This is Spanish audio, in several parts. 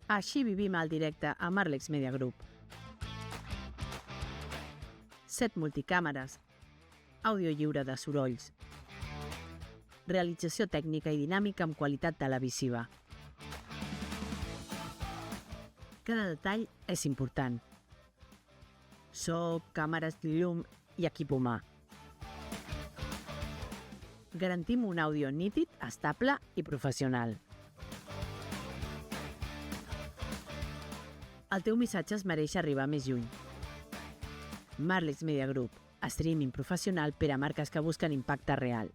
Així vivim al directe a Marlex Media Group. 7 multicàmeres, àudio lliure de sorolls, realització tècnica i dinàmica amb qualitat televisiva. Cada detall és important. So, càmeres, llum i equip humà. Garantim un àudio nítid, estable i professional. El teu missatge es mereix arribar més lluny. Marlex Media Group, streaming professional per a marques que busquen impacte real.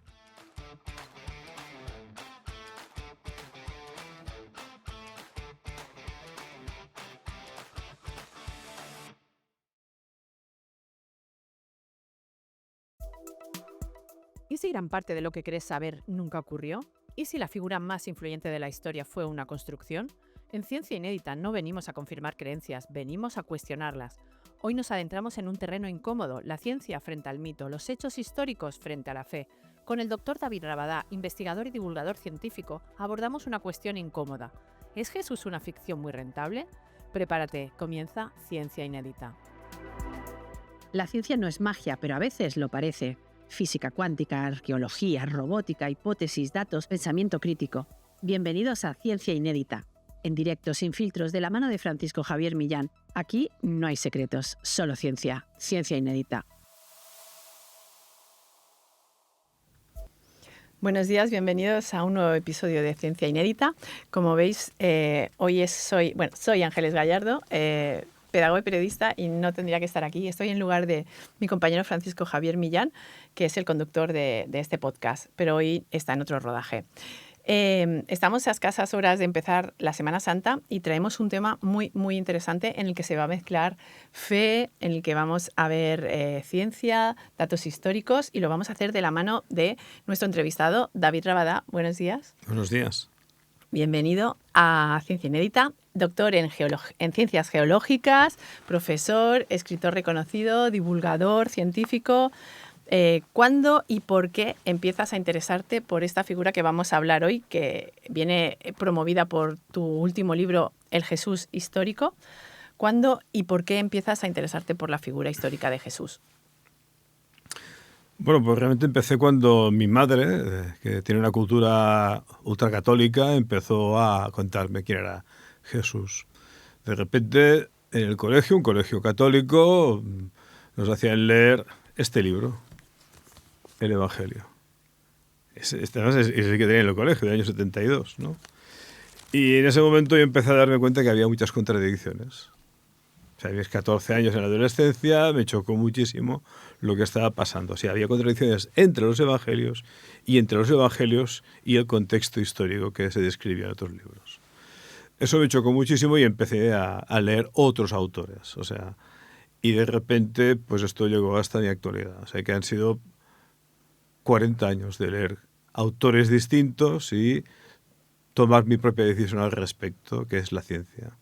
¿Y si gran parte de lo que querés saber nunca ocurrió? ¿Y si la figura más influyente de la historia fue una construcción? En Ciencia Inédita no venimos a confirmar creencias, venimos a cuestionarlas. Hoy nos adentramos en un terreno incómodo, la ciencia frente al mito, los hechos históricos frente a la fe. Con el Dr. David Rabadà, investigador y divulgador científico, abordamos una cuestión incómoda. ¿Es Jesús una ficción muy rentable? Prepárate, comienza Ciencia Inédita. La ciencia no es magia, pero a veces lo parece. Física cuántica, arqueología, robótica, hipótesis, datos, pensamiento crítico. Bienvenidos a Ciencia Inédita. En directo, sin filtros, de la mano de Francisco Javier Millán. Aquí no hay secretos, solo ciencia. Ciencia Inédita. Buenos días, bienvenidos a un nuevo episodio de Ciencia Inédita. Como veis, hoy soy Ángeles Gallardo, pedagogo y periodista, y no tendría que estar aquí. Estoy en lugar de mi compañero Francisco Javier Millán, que es el conductor de este podcast, pero hoy está en otro rodaje. Estamos a escasas horas de empezar la Semana Santa y traemos un tema muy, muy interesante en el que se va a mezclar fe, en el que vamos a ver ciencia, datos históricos, y lo vamos a hacer de la mano de nuestro entrevistado, David Rabadà. Buenos días. Buenos días. Bienvenido a Ciencia Inédita, doctor en ciencias geológicas, profesor, escritor reconocido, divulgador científico. ¿Cuándo y por qué empiezas a interesarte por esta figura que vamos a hablar hoy, que viene promovida por tu último libro, El Jesús histórico? ¿Cuándo y por qué empiezas a interesarte por la figura histórica de Jesús? Bueno, pues realmente empecé cuando mi madre, que tiene una cultura ultracatólica, empezó a contarme quién era Jesús. De repente, en el colegio, un colegio católico, nos hacían leer este libro, el Evangelio. Este es el que tenía en el colegio, del año 72, ¿no? Y en ese momento yo empecé a darme cuenta que había muchas contradicciones. O sea, había 14 años en la adolescencia, me chocó muchísimo lo que estaba pasando. O sea, había contradicciones entre los evangelios y el contexto histórico que se describía en otros libros. Eso me chocó muchísimo y empecé a leer otros autores. O sea, y de repente, pues esto llegó hasta mi actualidad. O sea, que han sido 40 años de leer autores distintos y tomar mi propia decisión al respecto, que es la ciencia.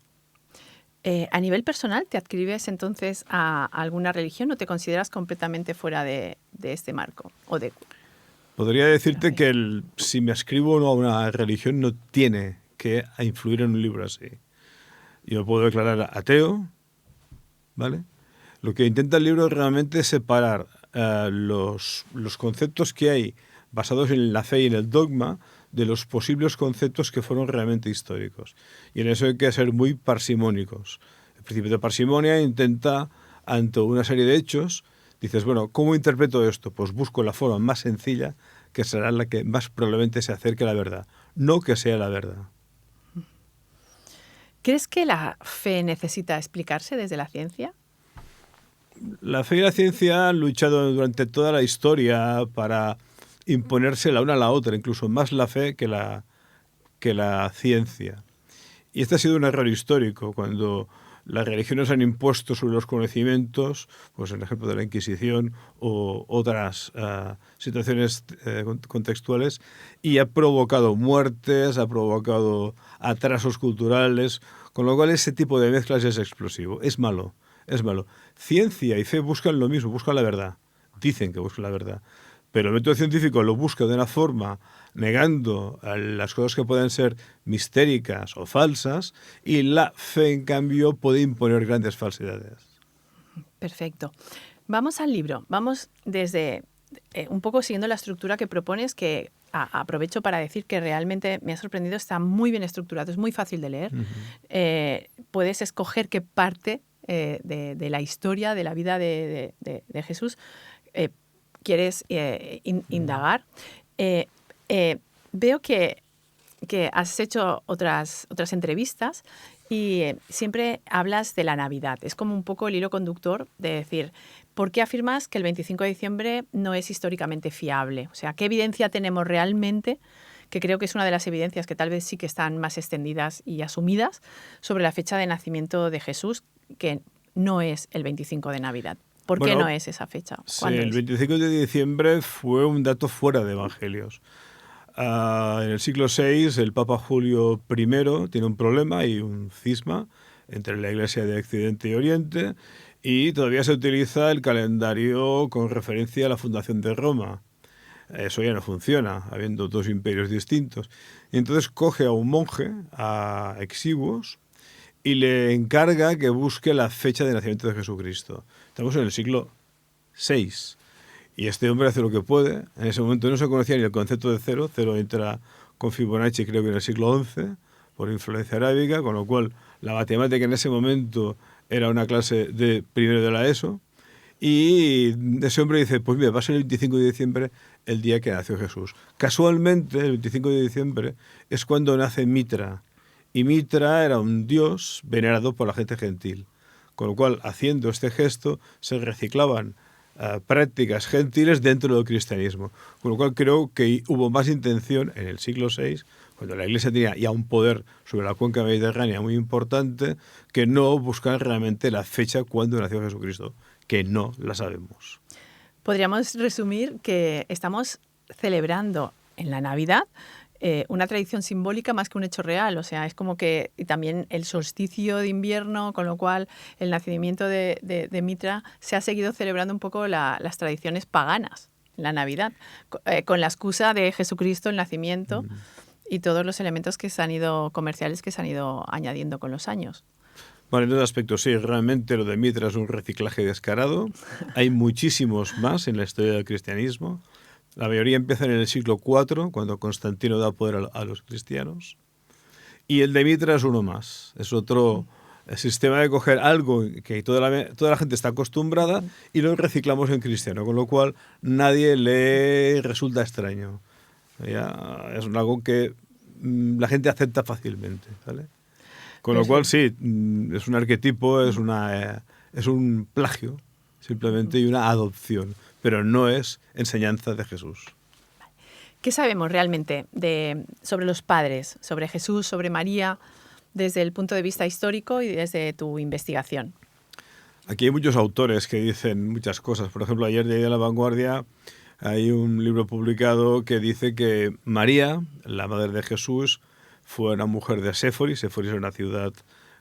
A nivel personal, ¿te adscribes entonces a alguna religión o te consideras completamente fuera de este marco? Podría decirte que si me ascribo o no a una religión no tiene que influir en un libro así. Yo puedo declarar ateo, ¿vale? Lo que intenta el libro realmente es separar los conceptos que hay basados en la fe y en el dogma de los posibles conceptos que fueron realmente históricos. Y en eso hay que ser muy parsimónicos. El principio de parsimonia intenta, ante una serie de hechos, dices, bueno, ¿cómo interpreto esto? Pues busco la forma más sencilla, que será la que más probablemente se acerque a la verdad, no que sea la verdad. ¿Crees que la fe necesita explicarse desde la ciencia? La fe y la ciencia han luchado durante toda la historia para imponerse la una a la otra, incluso más la fe que la ciencia. Y este ha sido un error histórico, cuando las religiones han impuesto sobre los conocimientos, pues el ejemplo de la Inquisición o otras situaciones contextuales, y ha provocado muertes, ha provocado atrasos culturales, con lo cual ese tipo de mezclas es explosivo, es malo. Es malo. Ciencia y fe buscan lo mismo, buscan la verdad. Dicen que buscan la verdad. pero el método científico lo busca de una forma negando las cosas que pueden ser mistéricas o falsas, y la fe, en cambio, puede imponer grandes falsedades. Perfecto. Vamos al libro. Vamos desde un poco siguiendo la estructura que propones, que aprovecho para decir que realmente me ha sorprendido. Está muy bien estructurado, es muy fácil de leer. Puedes escoger qué parte de la historia, de la vida de Jesús quieres indagar. Veo que has hecho otras entrevistas y siempre hablas de la Navidad. Es como un poco el hilo conductor de decir, ¿por qué afirmas que el 25 de diciembre no es históricamente fiable? O sea, ¿qué evidencia tenemos realmente? Que creo que es una de las evidencias que tal vez sí que están más extendidas y asumidas sobre la fecha de nacimiento de Jesús, que no es el 25 de Navidad. ¿Por qué no es esa fecha? Sí, el 25 de diciembre fue un dato fuera de evangelios. En el siglo VI, el Papa Julio I tiene un problema y un cisma entre la Iglesia de Occidente y Oriente, y todavía se utiliza el calendario con referencia a la fundación de Roma. Eso ya no funciona, habiendo dos imperios distintos. Y entonces coge a un monje, a Exiguos, y le encarga que busque la fecha de nacimiento de Jesucristo. Estamos en el siglo VI. Y este hombre hace lo que puede. En ese momento no se conocía ni el concepto de cero. Cero entra con Fibonacci, creo que en el siglo XI, por influencia arábiga, con lo cual la matemática en ese momento era una clase de primero de la ESO. Y ese hombre dice, pues mira, va a ser el 25 de diciembre el día que nació Jesús. Casualmente, el 25 de diciembre es cuando nace Mitra. Y Mitra era un dios venerado por la gente gentil. Con lo cual, haciendo este gesto, se reciclaban prácticas gentiles dentro del cristianismo. Con lo cual creo que hubo más intención en el siglo VI, cuando la Iglesia tenía ya un poder sobre la cuenca mediterránea muy importante, que no buscar realmente la fecha cuando nació Jesucristo, que no la sabemos. Podríamos resumir que estamos celebrando en la Navidad una tradición simbólica más que un hecho real. O sea, es como que y también el solsticio de invierno, con lo cual el nacimiento de Mitra se ha seguido celebrando un poco las tradiciones paganas, la Navidad, con la excusa de Jesucristo, el nacimiento y todos los elementos comerciales que se han ido añadiendo con los años. Bueno, en ese aspecto sí, realmente lo de Mitra es un reciclaje descarado. Hay muchísimos más en la historia del cristianismo. La mayoría empieza en el siglo IV, cuando Constantino da poder a los cristianos. Y el de Mitra es uno más. Es otro sistema de coger algo que toda la gente está acostumbrada y lo reciclamos en cristiano, con lo cual nadie le resulta extraño. Ya es algo que la gente acepta fácilmente, ¿vale? Con lo cual sí, es un arquetipo, es un plagio, simplemente, y una adopción, pero no es enseñanza de Jesús. ¿Qué sabemos realmente sobre los padres, sobre Jesús, sobre María, desde el punto de vista histórico y desde tu investigación? Aquí hay muchos autores que dicen muchas cosas. Por ejemplo, ayer de La Vanguardia hay un libro publicado que dice que María, la madre de Jesús, fue una mujer de Séforis. Séforis es una ciudad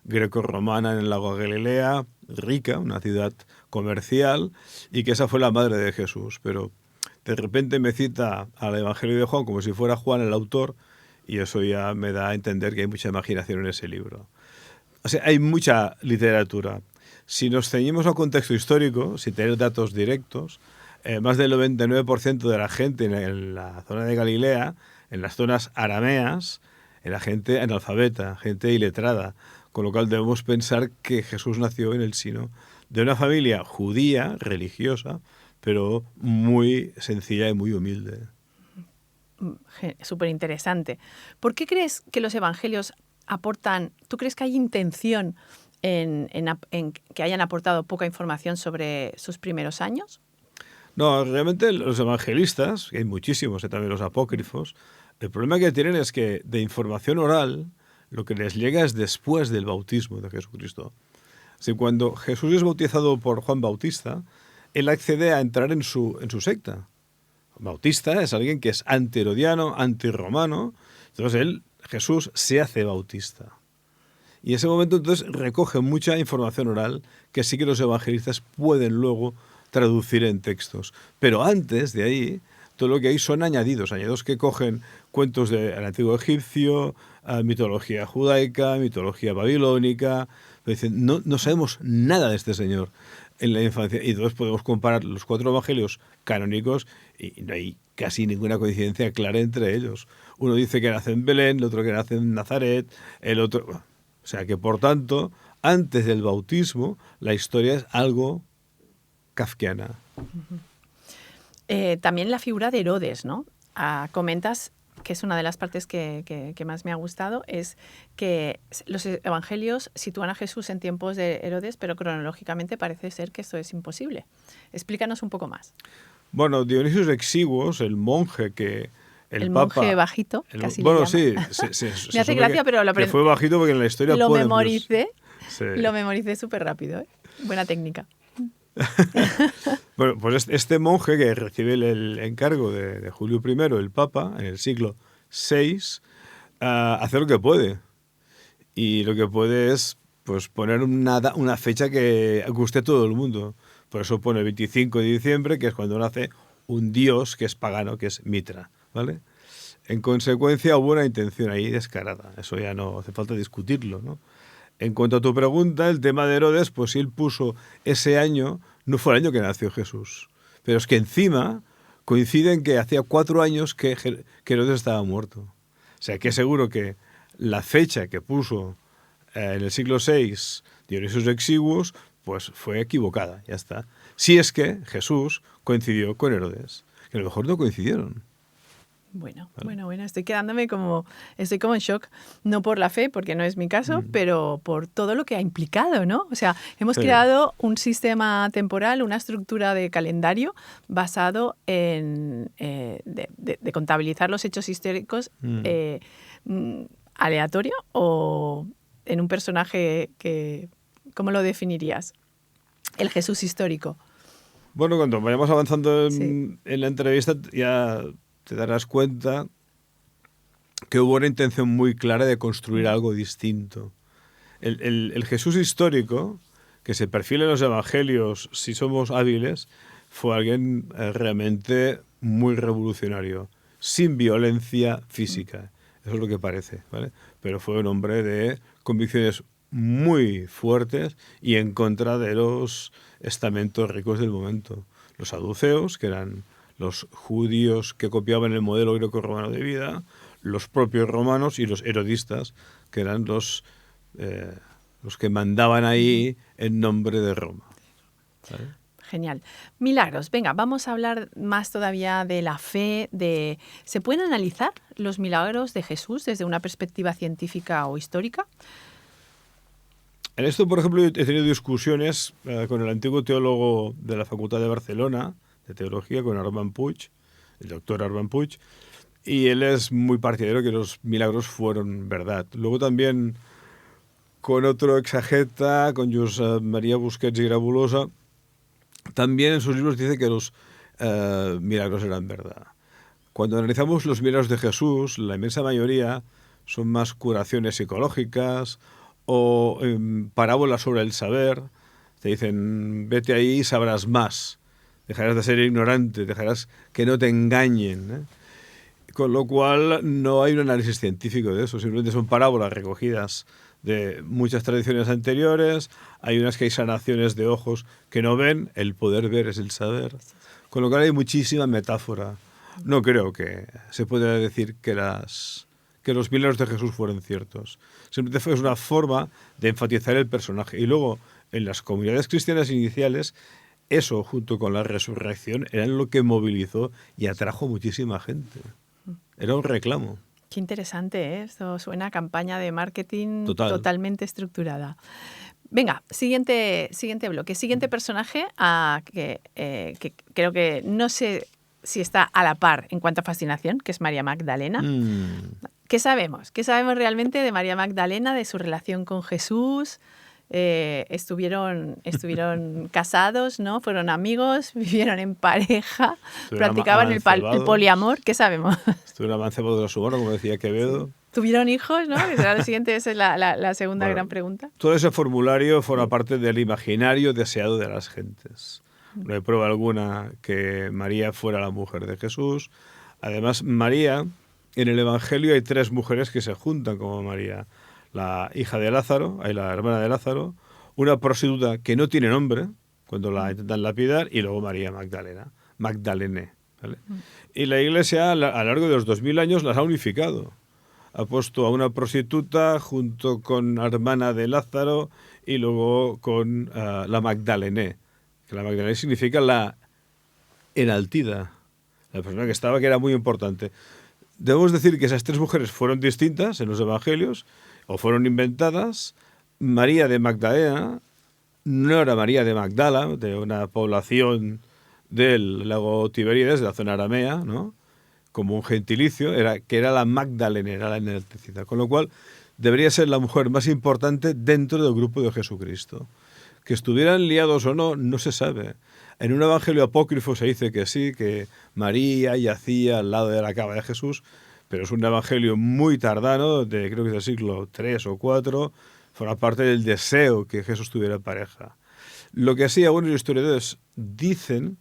greco-romana en el lago Galilea, rica, una ciudad comercial, y que esa fue la madre de Jesús. Pero de repente me cita al Evangelio de Juan como si fuera Juan el autor, y eso ya me da a entender que hay mucha imaginación en ese libro. O sea, hay mucha literatura. Si nos ceñimos al contexto histórico, sin tener datos directos, más del 99% de la gente en la zona de Galilea, en las zonas arameas, era gente analfabeta, gente iletrada, con lo cual debemos pensar que Jesús nació en el seno de una familia judía, religiosa, pero muy sencilla y muy humilde. Súper interesante. ¿Por qué crees que los evangelios aportan? ¿Tú crees que hay intención en que hayan aportado poca información sobre sus primeros años? No, realmente los evangelistas, que hay muchísimos, también los apócrifos, el problema que tienen es que de información oral lo que les llega es después del bautismo de Jesucristo. Así, cuando Jesús es bautizado por Juan Bautista, él accede a entrar en su secta. Bautista es alguien que es anti-herodiano, anti-romano. Entonces Jesús se hace bautista. Y en ese momento entonces recoge mucha información oral que sí que los evangelistas pueden luego traducir en textos. Pero antes de ahí, todo lo que hay son añadidos que cogen cuentos del antiguo egipcio, mitología judaica, mitología babilónica. Dicen, no sabemos nada de este señor en la infancia. Y entonces podemos comparar los 4 evangelios canónicos y no hay casi ninguna coincidencia clara entre ellos. Uno dice que nace en Belén, el otro que nace en Nazaret, el otro... O sea que, por tanto, antes del bautismo, la historia es algo kafkiana. También la figura de Herodes, ¿no? Comentas que es una de las partes que más me ha gustado, es que los evangelios sitúan a Jesús en tiempos de Herodes, pero cronológicamente parece ser que esto es imposible. Explícanos un poco más. Bueno, Dionisios Exiguos, el monje que el Papa, monje bajito, casi bueno, le llama. Sí. Me hace gracia, pero lo aprendí. Fue bajito porque en la historia lo pone, memoricé, sí. Lo memoricé súper rápido, ¿eh? Buena técnica. Bueno, pues este monje que recibe el encargo de Julio I, el Papa, en el siglo VI, hace lo que puede. Y lo que puede es pues, poner una fecha que guste a todo el mundo. Por eso pone el 25 de diciembre, que es cuando nace un dios que es pagano, que es Mitra, ¿vale? En consecuencia, hubo una intención ahí descarada. Eso ya no hace falta discutirlo, ¿no? En cuanto a tu pregunta, el tema de Herodes, pues si él puso ese año, no fue el año que nació Jesús. Pero es que encima coinciden que hacía 4 años que Herodes estaba muerto. O sea, que seguro que la fecha que puso en el siglo VI Dionisios Exiguos, pues fue equivocada, ya está. Si es que Jesús coincidió con Herodes, que a lo mejor no coincidieron. Bueno, estoy como en shock, no por la fe, porque no es mi caso, pero por todo lo que ha implicado, ¿no? O sea, hemos creado un sistema temporal, una estructura de calendario basado en de contabilizar los hechos históricos aleatorio o en un personaje que, ¿cómo lo definirías? El Jesús histórico. Bueno, cuando vayamos avanzando en la entrevista ya te darás cuenta que hubo una intención muy clara de construir algo distinto. El Jesús histórico, que se perfila en los evangelios, si somos hábiles, fue alguien realmente muy revolucionario, sin violencia física. Eso es lo que parece, ¿vale? Pero fue un hombre de convicciones muy fuertes y en contra de los estamentos ricos del momento. Los saduceos, que eran los judíos que copiaban el modelo greco-romano de vida, los propios romanos y los herodistas, que eran los que mandaban ahí en nombre de Roma. ¿Vale? Genial. Milagros. Venga, vamos a hablar más todavía de la fe. ¿Se pueden analizar los milagros de Jesús desde una perspectiva científica o histórica? En esto, por ejemplo, he tenido discusiones con el antiguo teólogo de la Facultad de Barcelona, de Teología, con Armand Puig, el doctor Armand Puig, y él es muy partidario que los milagros fueron verdad. Luego también con otro exageta, con Josep Maria Busquets y Grabulosa, también en sus libros dice que los milagros eran verdad. Cuando analizamos los milagros de Jesús, la inmensa mayoría son más curaciones psicológicas o parábolas sobre el saber. Te dicen, vete ahí y sabrás más. Dejarás de ser ignorante, dejarás que no te engañen, ¿eh? Con lo cual no hay un análisis científico de eso, simplemente son parábolas recogidas de muchas tradiciones anteriores. Hay unas que hay sanaciones de ojos que no ven, el poder ver es el saber. Con lo cual hay muchísima metáfora. No creo que se pueda decir que los milagros de Jesús fueron ciertos. Simplemente fue una forma de enfatizar el personaje. Y luego, en las comunidades cristianas iniciales, eso, junto con la resurrección, era lo que movilizó y atrajo muchísima gente. Era un reclamo. Qué interesante, ¿eh? Esto suena a campaña de marketing totalmente estructurada. Venga, siguiente bloque. Siguiente personaje que creo que no sé si está a la par en cuanto a fascinación, que es María Magdalena. ¿Qué sabemos? ¿Qué sabemos realmente de María Magdalena, de su relación con Jesús? Estuvieron casados, ¿no? Fueron amigos, vivieron en pareja, practicaban el poliamor. ¿Qué sabemos? Estuvieron amancebados de su mano, como decía Quevedo. Sí. ¿Tuvieron hijos, no? Que será lo siguiente, esa es la segunda gran pregunta. Todo ese formulario forma parte del imaginario deseado de las gentes. No hay prueba alguna que María fuera la mujer de Jesús. Además, María, en el Evangelio hay 3 mujeres que se juntan como María. La hija de Lázaro, la hermana de Lázaro, una prostituta que no tiene nombre, cuando la intentan lapidar, y luego María Magdalene. ¿Vale? Y la Iglesia, a lo largo de los 2000 años, las ha unificado. Ha puesto a una prostituta junto con la hermana de Lázaro y luego con la Magdalene. Que la Magdalene significa la enaltida, la persona que era muy importante. Debemos decir que esas 3 mujeres fueron distintas en los evangelios o fueron inventadas. María de Magdalena no era María de Magdala, de una población del lago Tiberíades, de la zona aramea, ¿no? Como un gentilicio, que era la Magdalena, era la enaltecida. Con lo cual, debería ser la mujer más importante dentro del grupo de Jesucristo. Que estuvieran liados o no, no se sabe. En un evangelio apócrifo se dice que sí, que María yacía al lado de la cama de Jesús, pero es un evangelio muy tardano, creo que es del siglo III o IV, forma parte del deseo que Jesús tuviera pareja. Lo que sí algunos historiadores dicen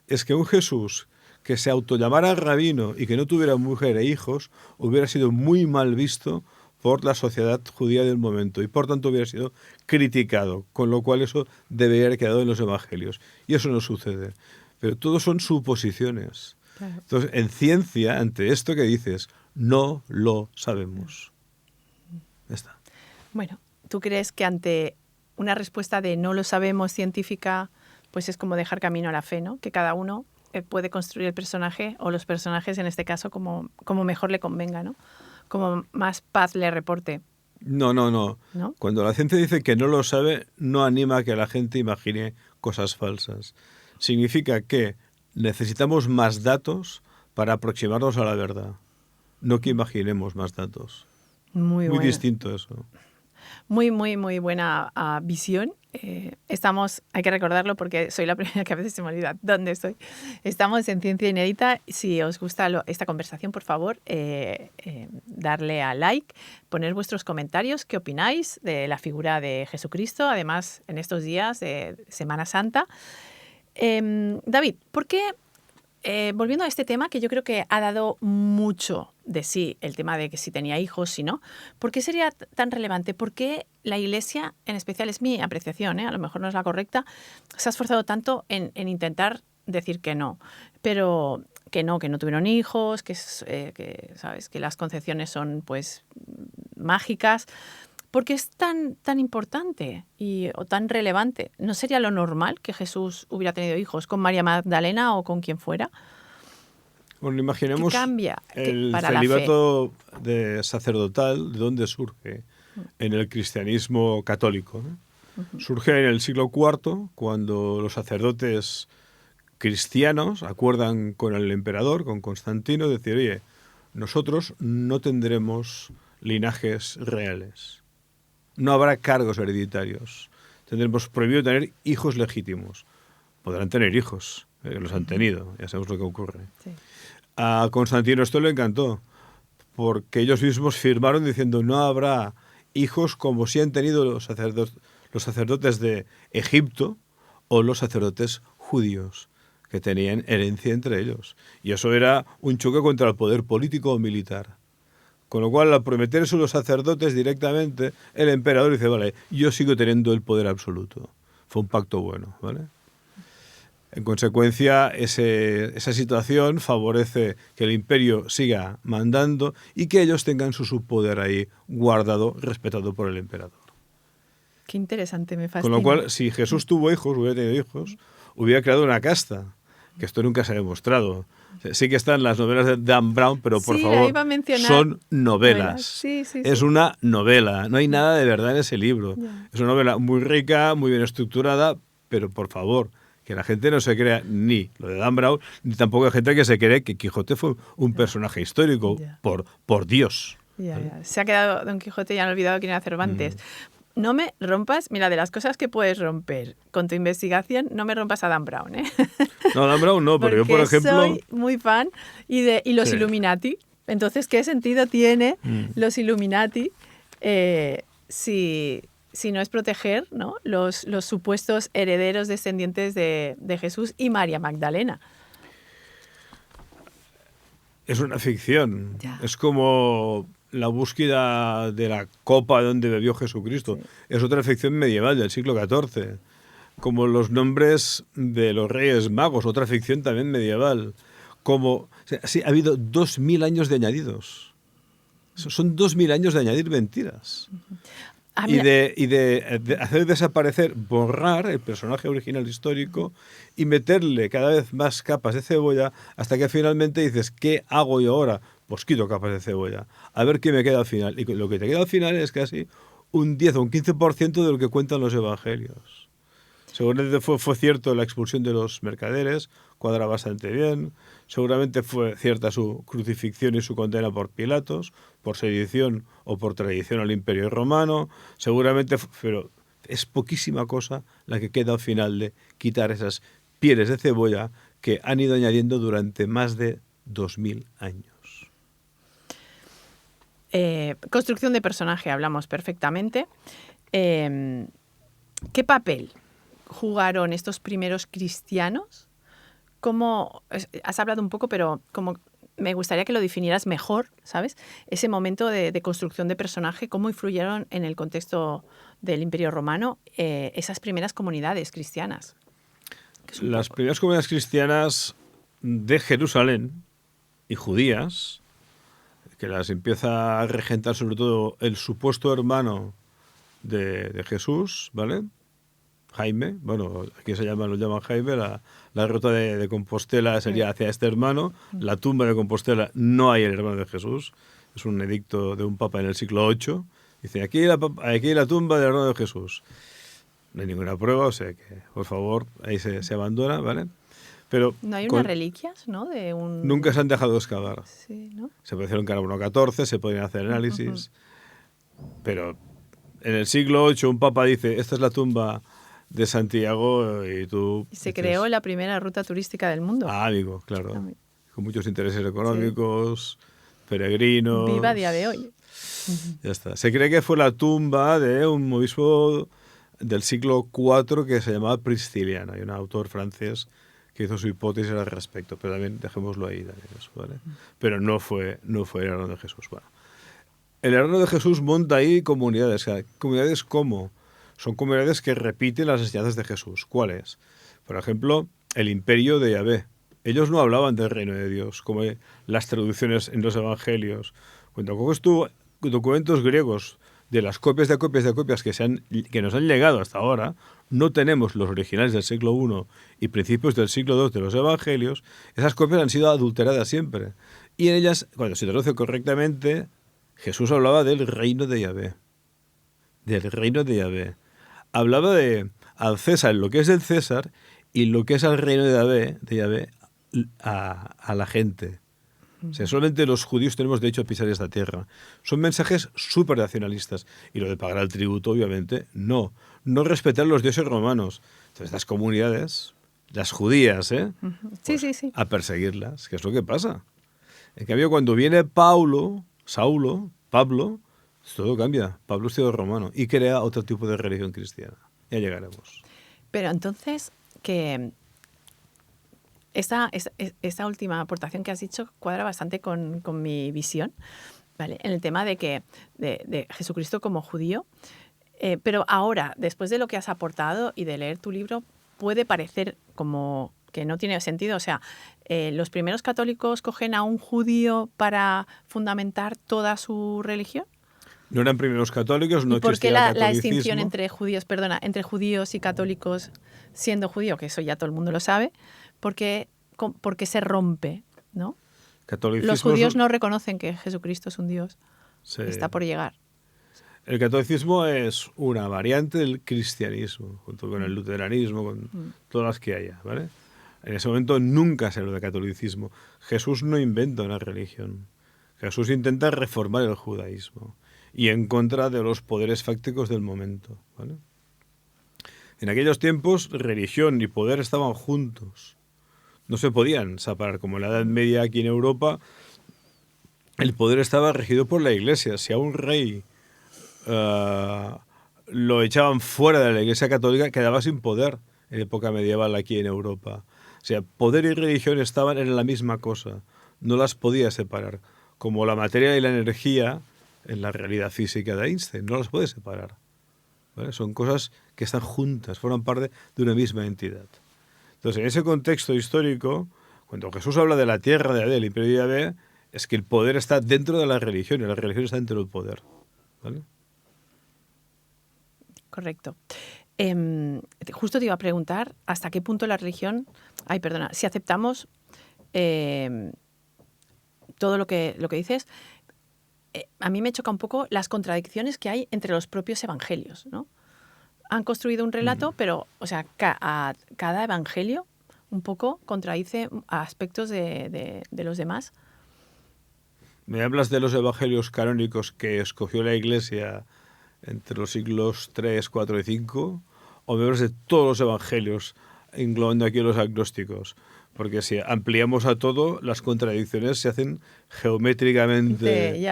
es que un Jesús que se autollamara rabino y que no tuviera mujer e hijos hubiera sido muy mal visto por la sociedad judía del momento y por tanto hubiera sido criticado, con lo cual eso debería haber quedado en los evangelios. Y eso no sucede. Pero todo son suposiciones. Claro. Entonces, en ciencia, ante esto que dices, no lo sabemos. Ya está. Bueno, ¿tú crees que ante una respuesta de no lo sabemos científica, pues es como dejar camino a la fe, ¿no? Que cada uno puede construir el personaje o los personajes, en este caso, como mejor le convenga, ¿no? Como más paz le reporte. No. ¿No? Cuando la ciencia dice que no lo sabe, no anima a que la gente imagine cosas falsas. Significa que necesitamos más datos para aproximarnos a la verdad, no que imaginemos más datos. Muy distinto eso. Muy buena visión. Hay que recordarlo porque soy la primera que a veces se me olvida dónde estoy. Estamos en Ciencia Inédita. Si os gusta esta conversación, por favor, darle a like, poner vuestros comentarios, qué opináis de la figura de Jesucristo, además en estos días de Semana Santa. David, ¿por qué, volviendo a este tema que yo creo que ha dado mucho de sí, el tema de que si tenía hijos, si no, ¿por qué sería tan relevante? ¿Por qué la Iglesia, en especial es mi apreciación, a lo mejor no es la correcta, se ha esforzado tanto en intentar decir que no, pero que no tuvieron hijos, que sabes que las concepciones son pues mágicas? ¿Por qué es tan importante o tan relevante? ¿No sería lo normal que Jesús hubiera tenido hijos con María Magdalena o con quien fuera? Bueno, imaginemos ¿Qué cambia el para celibato sacerdotal, ¿de dónde surge? En el cristianismo católico, ¿no? Uh-huh. Surge en el siglo IV, cuando los sacerdotes cristianos acuerdan con el emperador, con Constantino, decir, oye, nosotros no tendremos linajes reales. No habrá cargos hereditarios. Tendremos prohibido tener hijos legítimos. Podrán tener hijos, los han tenido, ya sabemos lo que ocurre. Sí. A Constantino esto le encantó, porque ellos mismos firmaron diciendo no habrá hijos como si han tenido los sacerdotes de Egipto o los sacerdotes judíos, que tenían herencia entre ellos. Y eso era un choque contra el poder político o militar. Con lo cual, al prometer eso a los sacerdotes directamente, el emperador dice, vale, yo sigo teniendo el poder absoluto. Fue un pacto bueno, ¿vale? En consecuencia, esa situación favorece que el imperio siga mandando y que ellos tengan su subpoder ahí guardado, respetado por el emperador. Qué interesante, me fascina. Con lo cual, si Jesús tuvo hijos, hubiera tenido hijos, hubiera creado una casta, que esto nunca se ha demostrado. Sí que están las novelas de Dan Brown, pero por favor, son novelas. Sí. Es una novela, no hay nada de verdad en ese libro. Yeah. Es una novela muy rica, muy bien estructurada, pero por favor, que la gente no se crea ni lo de Dan Brown, ni tampoco hay gente que se cree que Quijote fue un personaje histórico, por Dios. ¿Vale? Se ha quedado Don Quijote y han olvidado quién era Cervantes. No me rompas, mira, de las cosas que puedes romper con tu investigación, no me rompas a Dan Brown, ¿eh? No, Dan Brown no, pero yo, por ejemplo... soy muy fan y los Illuminati. Entonces, ¿qué sentido tiene los Illuminati si si no es proteger, ¿no?, los supuestos herederos descendientes de Jesús y María Magdalena? Es una ficción. Ya. Es como la búsqueda de la copa donde bebió Jesucristo. Sí. Es otra ficción medieval del siglo XIV. Como los nombres de los reyes magos, otra ficción también medieval. Como, sí, ha habido 2000 años de añadidos. Son 2000 años de añadir mentiras. Y de hacer desaparecer, borrar el personaje original histórico y meterle cada vez más capas de cebolla hasta que finalmente dices, ¿qué hago yo ahora? Pues quito capas de cebolla. A ver qué me queda al final. Y lo que te queda al final es casi un 10 o un 15% de lo que cuentan los evangelios. Seguramente fue cierto la expulsión de los mercaderes, cuadra bastante bien. Seguramente fue cierta su crucifixión y su condena por Pilatos, por sedición o por traición al Imperio Romano. Seguramente, pero es poquísima cosa la que queda al final de quitar esas pieles de cebolla que han ido añadiendo durante más de 2000 años. Construcción de personaje, hablamos perfectamente. ¿Qué papel jugaron estos primeros cristianos? ¿Cómo, has hablado un poco, pero como me gustaría que lo definieras mejor, ¿sabes? Ese momento de construcción de personaje, ¿cómo influyeron en el contexto del Imperio Romano esas primeras comunidades cristianas? Las primeras comunidades cristianas de Jerusalén y judías, que las empieza a regentar sobre todo el supuesto hermano de Jesús, ¿vale? Jaime, bueno, aquí lo llaman Jaime, la ruta de Compostela sería hacia este hermano, la tumba de Compostela no hay el hermano de Jesús, es un edicto de un papa en el siglo VIII, dice, aquí la tumba del hermano de Jesús. No hay ninguna prueba, o sea que, por favor, ahí se abandona, ¿vale? Pero no hay unas reliquias, ¿no? Nunca se han dejado excavar. Sí, ¿no? Se puede hacer un carbono 14, se podrían hacer análisis, pero en el siglo VIII un papa dice, esta es la tumba de Santiago y tú... Y se creó la primera ruta turística del mundo. Ah, amigo, claro. Con muchos intereses económicos, peregrinos... Viva a día de hoy. Ya está. Se cree que fue la tumba de un obispo del siglo IV que se llamaba Prisciliano. Hay un autor francés que hizo su hipótesis al respecto, pero también dejémoslo ahí, ¿vale? Pero no fue el hermano de Jesús. Bueno, el hermano de Jesús monta ahí comunidades. ¿Comunidades cómo? Son comunidades que repiten las enseñanzas de Jesús. ¿Cuáles? Por ejemplo, el imperio de Yahvé. Ellos no hablaban del reino de Dios, como las traducciones en los evangelios. Cuando coges tú documentos griegos de las copias de copias de copias que nos han llegado hasta ahora, no tenemos los originales del siglo I y principios del siglo II de los evangelios, esas copias han sido adulteradas siempre. Y en ellas, cuando se traduce correctamente, Jesús hablaba del reino de Yahvé. Del reino de Yahvé. Hablaba de al César lo que es del César y lo que es al reino de Yahvé a la gente. O sea, solamente los judíos tenemos derecho a pisar esta tierra. Son mensajes súper nacionalistas. Y lo de pagar el tributo, obviamente, no. No respetar los dioses romanos. Entonces, las comunidades, las judías, Sí, sí. A perseguirlas, que es lo que pasa. En cambio, cuando viene Pablo, todo cambia. Pablo es ciudadano romano y crea otro tipo de religión cristiana. Ya llegaremos. Pero entonces, que esta última aportación que has dicho cuadra bastante con mi visión, ¿vale? En el tema de Jesucristo como judío. Pero ahora, después de lo que has aportado y de leer tu libro, puede parecer como que no tiene sentido. O sea, ¿los primeros católicos cogen a un judío para fundamentar toda su religión? No eran primeros católicos, no existía el catolicismo. ¿Por qué la distinción entre judíos y católicos siendo judío? Que eso ya todo el mundo lo sabe. Porque se rompe, ¿no? Los judíos no reconocen que Jesucristo es un Dios. Sí. Está por llegar. El catolicismo es una variante del cristianismo, junto con el luteranismo, con todas las que haya, ¿vale? En ese momento nunca se habla de catolicismo. Jesús no inventa una religión. Jesús intenta reformar el judaísmo y en contra de los poderes fácticos del momento, ¿vale? En aquellos tiempos, religión y poder estaban juntos. No se podían separar. Como en la Edad Media aquí en Europa, el poder estaba regido por la Iglesia. Si a un rey lo echaban fuera de la Iglesia Católica, quedaba sin poder en época medieval aquí en Europa. O sea, poder y religión estaban en la misma cosa, no las podía separar, como la materia y la energía en la realidad física de Einstein, no las puede separar. ¿Vale? Son cosas que están juntas, forman parte de una misma entidad. Entonces, en ese contexto histórico, cuando Jesús habla de la tierra de del imperio de Yahvé, es que el poder está dentro de la religión y la religión está dentro del poder. ¿Vale? Correcto. Justo te iba a preguntar hasta qué punto la religión... si aceptamos todo lo que dices, a mí me choca un poco las contradicciones que hay entre los propios evangelios, ¿no? Han construido un relato, pero, o sea, cada evangelio un poco contradice aspectos de los demás. ¿Me hablas de los evangelios canónicos que escogió la Iglesia entre los siglos 3, 4 y 5? ¿O me hablas de todos los evangelios, englobando aquí los agnósticos? Porque si ampliamos a todo, las contradicciones se hacen geométricamente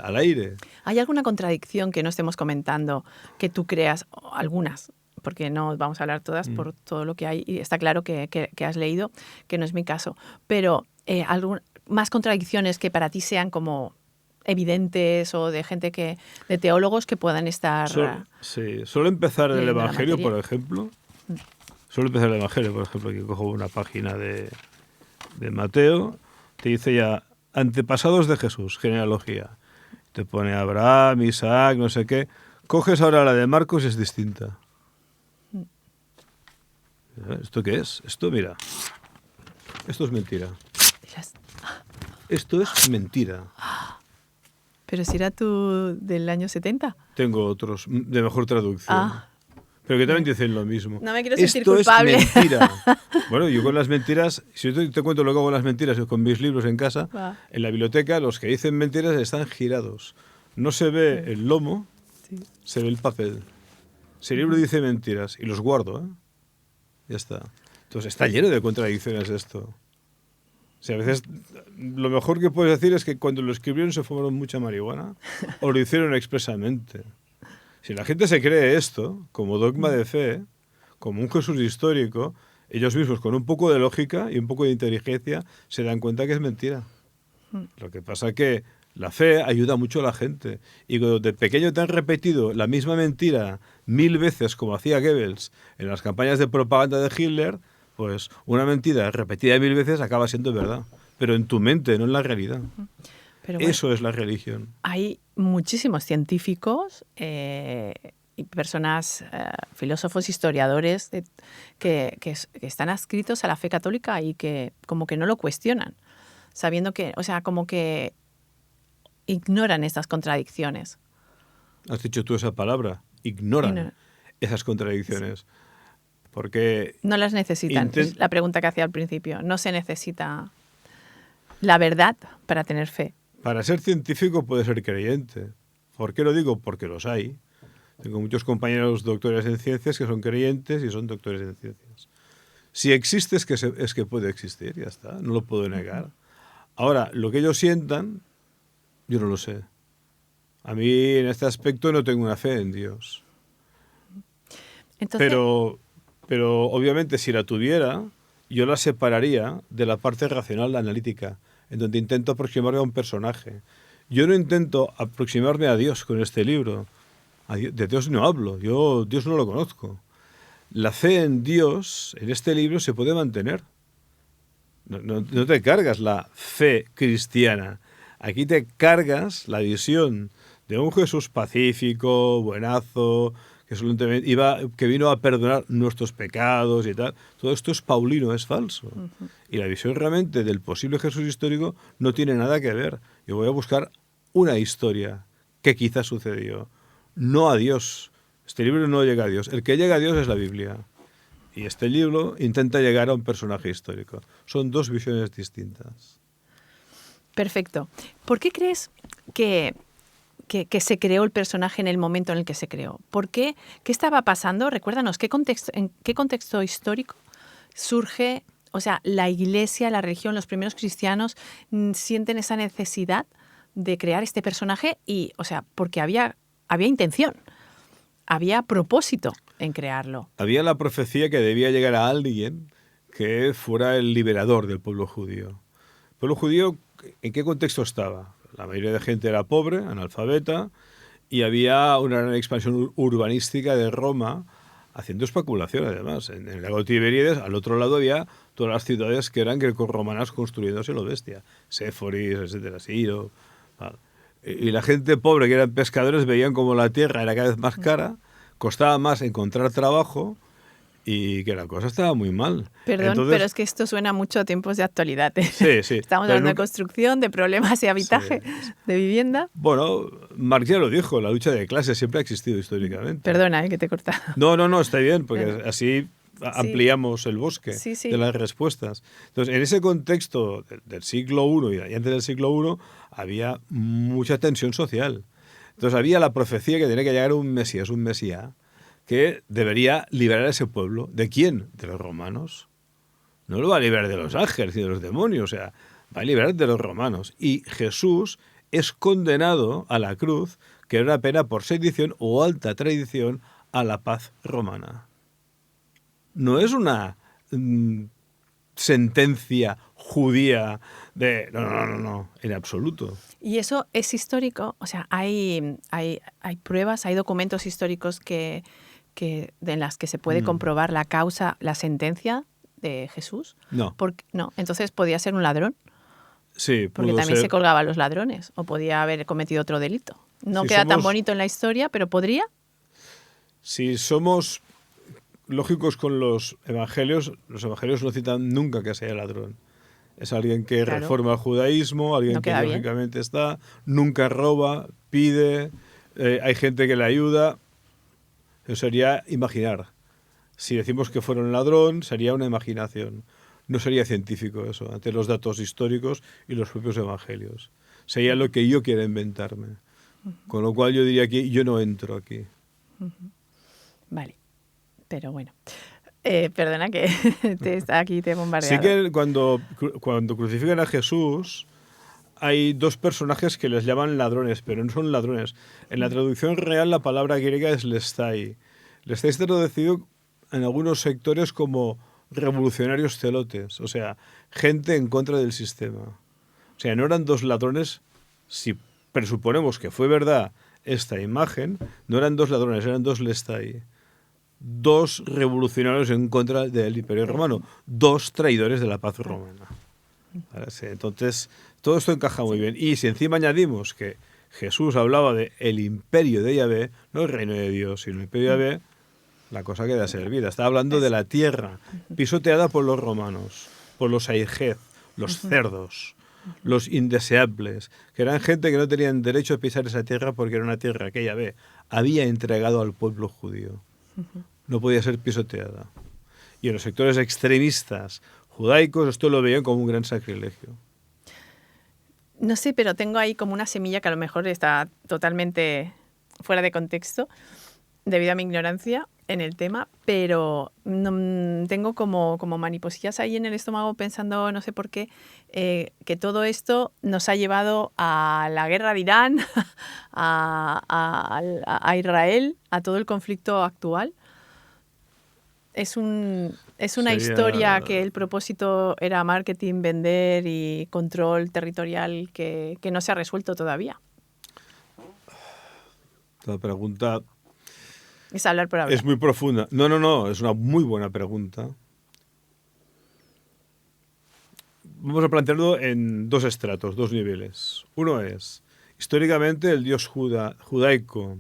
al aire. ¿Hay alguna contradicción que no estemos comentando que tú creas? Algunas, porque no vamos a hablar todas por todo lo que hay. Y está claro que has leído, que no es mi caso. Pero más contradicciones que para ti sean como evidentes o de gente de teólogos que puedan estar... Suelo empezar el Evangelio, por ejemplo. Suelo empezar el Evangelio, por ejemplo, aquí cojo una página de Mateo, te dice ya, antepasados de Jesús, genealogía. Te pone Abraham, Isaac, no sé qué. Coges ahora la de Marcos y es distinta. ¿Esto qué es? Esto, mira. Esto es mentira. Esto es mentira. ¿Pero si era tú del año 70? Tengo otros de mejor traducción. Pero que también dicen lo mismo. No me quiero sentir culpable. Esto es mentira. Bueno, yo con las mentiras, si yo te cuento lo que hago con las mentiras con mis libros en casa, en la biblioteca los que dicen mentiras están girados. No se ve el lomo, se ve el papel. Si el libro dice mentiras y los guardo, ya está. Entonces está lleno de contradicciones esto. O sea, a veces lo mejor que puedes decir es que cuando lo escribieron se fumaron mucha marihuana o lo hicieron expresamente. Si la gente se cree esto como dogma de fe, como un Jesús histórico, ellos mismos con un poco de lógica y un poco de inteligencia se dan cuenta que es mentira. Lo que pasa es que la fe ayuda mucho a la gente. Y cuando de pequeño te han repetido la misma mentira 1000 veces como hacía Goebbels en las campañas de propaganda de Hitler, pues una mentira repetida 1000 veces acaba siendo verdad. Pero en tu mente, no en la realidad. Pero bueno, eso es la religión. Hay muchísimos científicos y personas, filósofos, historiadores que están adscritos a la fe católica y que como que no lo cuestionan, sabiendo que, o sea, como que ignoran estas contradicciones. Has dicho tú esa palabra, ignoran esas contradicciones. Porque no las necesitan, es la pregunta que hacía al principio. No se necesita la verdad para tener fe. Para ser científico puedes ser creyente. ¿Por qué lo digo? Porque los hay. Tengo muchos compañeros doctores en ciencias que son creyentes y son doctores en ciencias. Si existe es que puede existir, ya está, no lo puedo negar. Ahora, lo que ellos sientan, yo no lo sé. A mí en este aspecto no tengo una fe en Dios. Entonces... Pero obviamente si la tuviera, yo la separaría de la parte racional, la analítica, en donde intento aproximarme a un personaje. Yo no intento aproximarme a Dios con este libro. De Dios no hablo, yo Dios no lo conozco. La fe en Dios, en este libro, se puede mantener. No te cargas la fe cristiana. Aquí te cargas la visión de un Jesús pacífico, buenazo, que vino a perdonar nuestros pecados y tal. Todo esto es paulino, es falso. Y la visión realmente del posible Jesús histórico no tiene nada que ver. Yo voy a buscar una historia que quizás sucedió. No a Dios. Este libro no llega a Dios. El que llega a Dios es la Biblia. Y este libro intenta llegar a un personaje histórico. Son dos visiones distintas. Perfecto. ¿Por qué crees que se creó el personaje en el momento en el que se creó? ¿Por qué? ¿Qué estaba pasando? Recuérdanos, ¿en qué contexto histórico surge, o sea, la Iglesia, la religión, los primeros cristianos sienten esa necesidad de crear este personaje y, o sea, porque había intención. había propósito en crearlo. Había la profecía que debía llegar a alguien que fuera el liberador del pueblo judío. El pueblo judío, ¿en qué contexto estaba? La mayoría de gente era pobre, analfabeta, y había una gran expansión urbanística de Roma, haciendo especulación además. En el lago Tiberíades, al otro lado había todas las ciudades que eran grecorromanas construyéndose lo bestia. Séforis, etcétera, Siro. Vale. Y la gente pobre, que eran pescadores, veían como la tierra era cada vez más cara, costaba más encontrar trabajo y que la cosa estaba muy mal. Perdón, Entonces, pero es que esto suena mucho a tiempos de actualidad. Sí, sí. Estamos hablando de construcción, de problemas de habitaje, de vivienda. Bueno, Marx ya lo dijo, la lucha de clases siempre ha existido históricamente. Perdona, que te he cortado. No, está bien, porque así ampliamos el bosque de las respuestas. Entonces, en ese contexto del siglo I y antes del siglo I, había mucha tensión social. Entonces, había la profecía que tenía que llegar un Mesías, que debería liberar a ese pueblo. ¿De quién? De los romanos. No lo va a liberar de los ángeles y de los demonios, o sea, va a liberar de los romanos. Y Jesús es condenado a la cruz, que era una pena por sedición o alta traición a la paz romana. No es una sentencia judía de... No, en absoluto. ¿Y eso es histórico? O sea, hay pruebas, hay documentos históricos en las que se puede comprobar la causa, la sentencia de Jesús. No. No, entonces podía ser un ladrón. Sí, porque también se colgaba a los ladrones, o podía haber cometido otro delito. No queda tan bonito en la historia, pero podría. Si somos lógicos con los evangelios no citan nunca que sea ladrón. Es alguien que reforma el judaísmo, alguien que lógicamente está, nunca roba, pide, hay gente que le ayuda. Eso sería imaginar. Si decimos que fuera un ladrón, sería una imaginación. No sería científico eso, ante los datos históricos y los propios evangelios. Sería lo que yo quiera inventarme. Con lo cual yo diría que yo no entro aquí. Vale, pero bueno. Perdona que aquí te he bombardeado. Sí que cuando crucifican a Jesús hay dos personajes que les llaman ladrones, pero no son ladrones. En la traducción real la palabra griega es lestai. Lestai está traducido en algunos sectores como revolucionarios celotes, o sea, gente en contra del sistema. O sea, no eran dos ladrones, si presuponemos que fue verdad esta imagen, no eran dos ladrones, eran dos lestai. Dos revolucionarios en contra del Imperio Romano, dos traidores de la paz romana. Entonces, todo esto encaja muy bien. Y si encima añadimos que Jesús hablaba de el imperio de Yahvé, no el reino de Dios, sino el imperio de Yahvé, la cosa queda servida. Está hablando de la tierra, pisoteada por los romanos, por los aigez, los cerdos, los indeseables, que eran gente que no tenían derecho a pisar esa tierra porque era una tierra que Yahvé había entregado al pueblo judío. No podía ser pisoteada. Y en los sectores extremistas judaicos esto lo veían como un gran sacrilegio. No sé, pero tengo ahí como una semilla que a lo mejor está totalmente fuera de contexto debido a mi ignorancia en el tema, pero tengo como mariposillas ahí en el estómago pensando, no sé por qué, que todo esto nos ha llevado a la guerra de Irán, a Israel, a todo el conflicto actual. Es una historia que el propósito era marketing, vender y control territorial que no se ha resuelto todavía. La pregunta es hablar por hablar. Es muy profunda. No, es una muy buena pregunta. Vamos a plantearlo en dos estratos, dos niveles. Uno es, históricamente, el dios judaico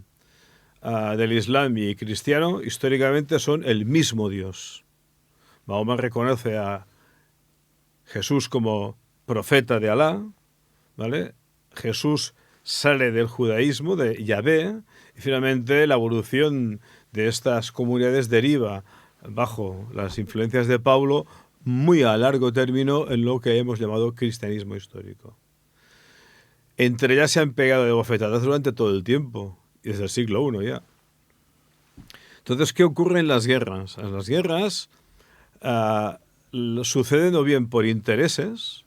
del Islam y cristiano, históricamente son el mismo Dios. Mahoma reconoce a Jesús como profeta de Alá, ¿vale? Jesús sale del judaísmo, de Yahvé, y finalmente la evolución de estas comunidades deriva, bajo las influencias de Pablo, muy a largo término en lo que hemos llamado cristianismo histórico. Entre ellas se han pegado de bofetadas durante todo el tiempo, y desde el siglo I ya. Entonces, ¿qué ocurre en las guerras? En las guerras suceden o bien por intereses,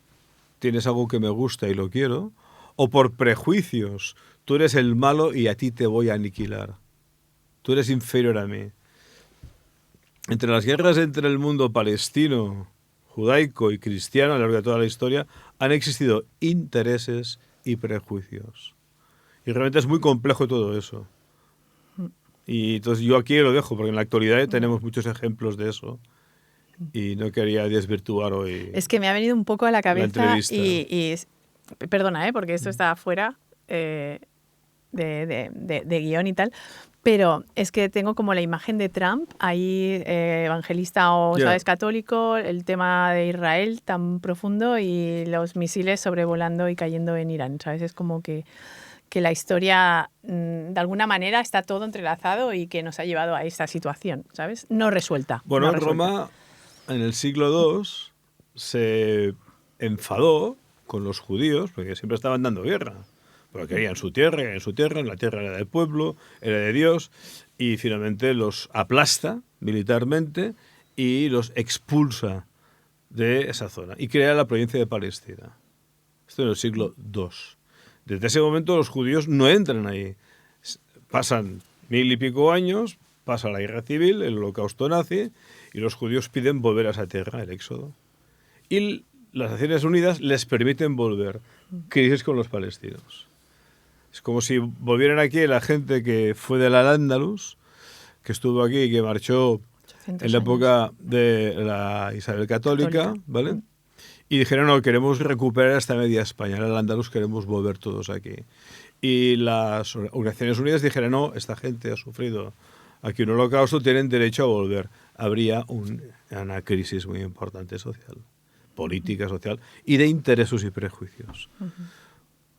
tienes algo que me gusta y lo quiero, o por prejuicios, tú eres el malo y a ti te voy a aniquilar. tú eres inferior a mí. Entre las guerras entre el mundo palestino, judaico y cristiano a lo largo de toda la historia han existido intereses y prejuicios. Y realmente es muy complejo todo eso. Y entonces yo aquí lo dejo, porque en la actualidad tenemos muchos ejemplos de eso. Y no quería desvirtuar hoy. Es que me ha venido un poco a la cabeza y perdona, porque esto está fuera de guión y tal, pero es que tengo como la imagen de Trump ahí, evangelista o sabes, católico, el tema de Israel tan profundo y los misiles sobrevolando y cayendo en Irán, ¿sabes? Es como que la historia de alguna manera está todo entrelazado y que nos ha llevado a esta situación, ¿sabes? No resuelta. Bueno, no resuelta. Roma en el siglo II se enfadó con los judíos porque siempre estaban dando guerra. Porque querían su tierra, la tierra era del pueblo, era de Dios, y finalmente los aplasta militarmente y los expulsa de esa zona y crea la provincia de Palestina. Esto en el siglo II. Desde ese momento los judíos no entran ahí. Pasan 1000 y pico años, pasa la guerra civil, el holocausto nazi, y los judíos piden volver a esa tierra, el éxodo. Y las Naciones Unidas les permiten volver. Crisis con los palestinos. Es como si volvieran aquí la gente que fue del Al-Ándalus, que estuvo aquí y que marchó en la época de la Isabel Católica, ¿vale? Y dijeron, no, queremos recuperar esta media España, el Al-Ándalus, queremos volver todos aquí. Y las Naciones Unidas dijeron, no, esta gente ha sufrido aquí un holocausto, tienen derecho a volver. Habría una crisis muy importante social, política, social, y de intereses y prejuicios.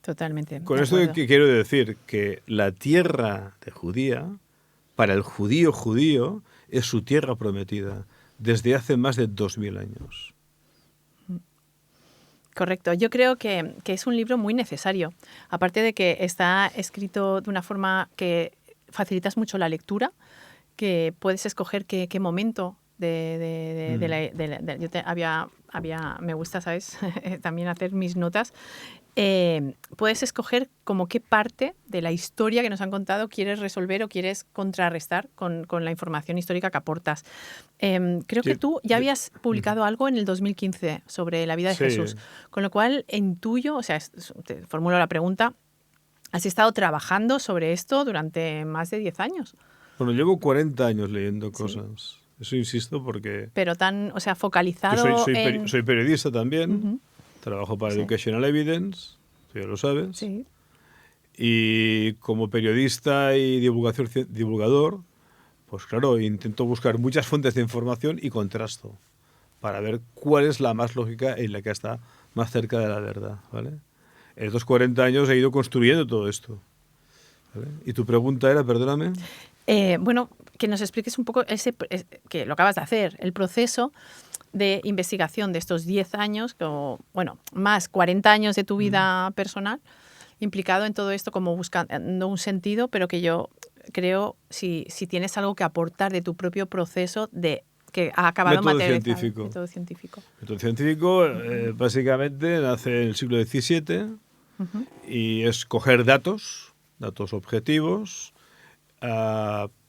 Totalmente. Con esto que quiero decir que la tierra de judía, para el judío, es su tierra prometida desde hace más de 2000 años. Correcto. Yo creo que es un libro muy necesario. Aparte de que está escrito de una forma que facilitas mucho la lectura, que puedes escoger qué momento me gusta, ¿sabes? También hacer mis notas. Puedes escoger como qué parte de la historia que nos han contado quieres resolver o quieres contrarrestar con la información histórica que aportas. Creo que tú ya habías publicado algo en el 2015 sobre la vida de Jesús, con lo cual intuyo, o sea, te formulo la pregunta, ¿has estado trabajando sobre esto durante más de 10 años? Bueno, llevo 40 años leyendo cosas. Eso insisto porque... Pero o sea, focalizado soy periodista también. Trabajo para Educational Evidence, tú ya lo sabes. Sí. Y como periodista y divulgador, pues claro, intento buscar muchas fuentes de información y contrasto para ver cuál es la más lógica y la que está más cerca de la verdad, ¿vale? En estos 40 años he ido construyendo todo esto, ¿vale? Y tu pregunta era, perdóname... Bueno, que nos expliques un poco que lo acabas de hacer, el proceso de investigación de estos 10 años, más 40 años de tu vida personal, implicado en todo esto, como buscando un sentido, pero que yo creo, si tienes algo que aportar de tu propio proceso que ha acabado materializado. Método científico. Método científico básicamente nace en el siglo XVII y es coger datos objetivos,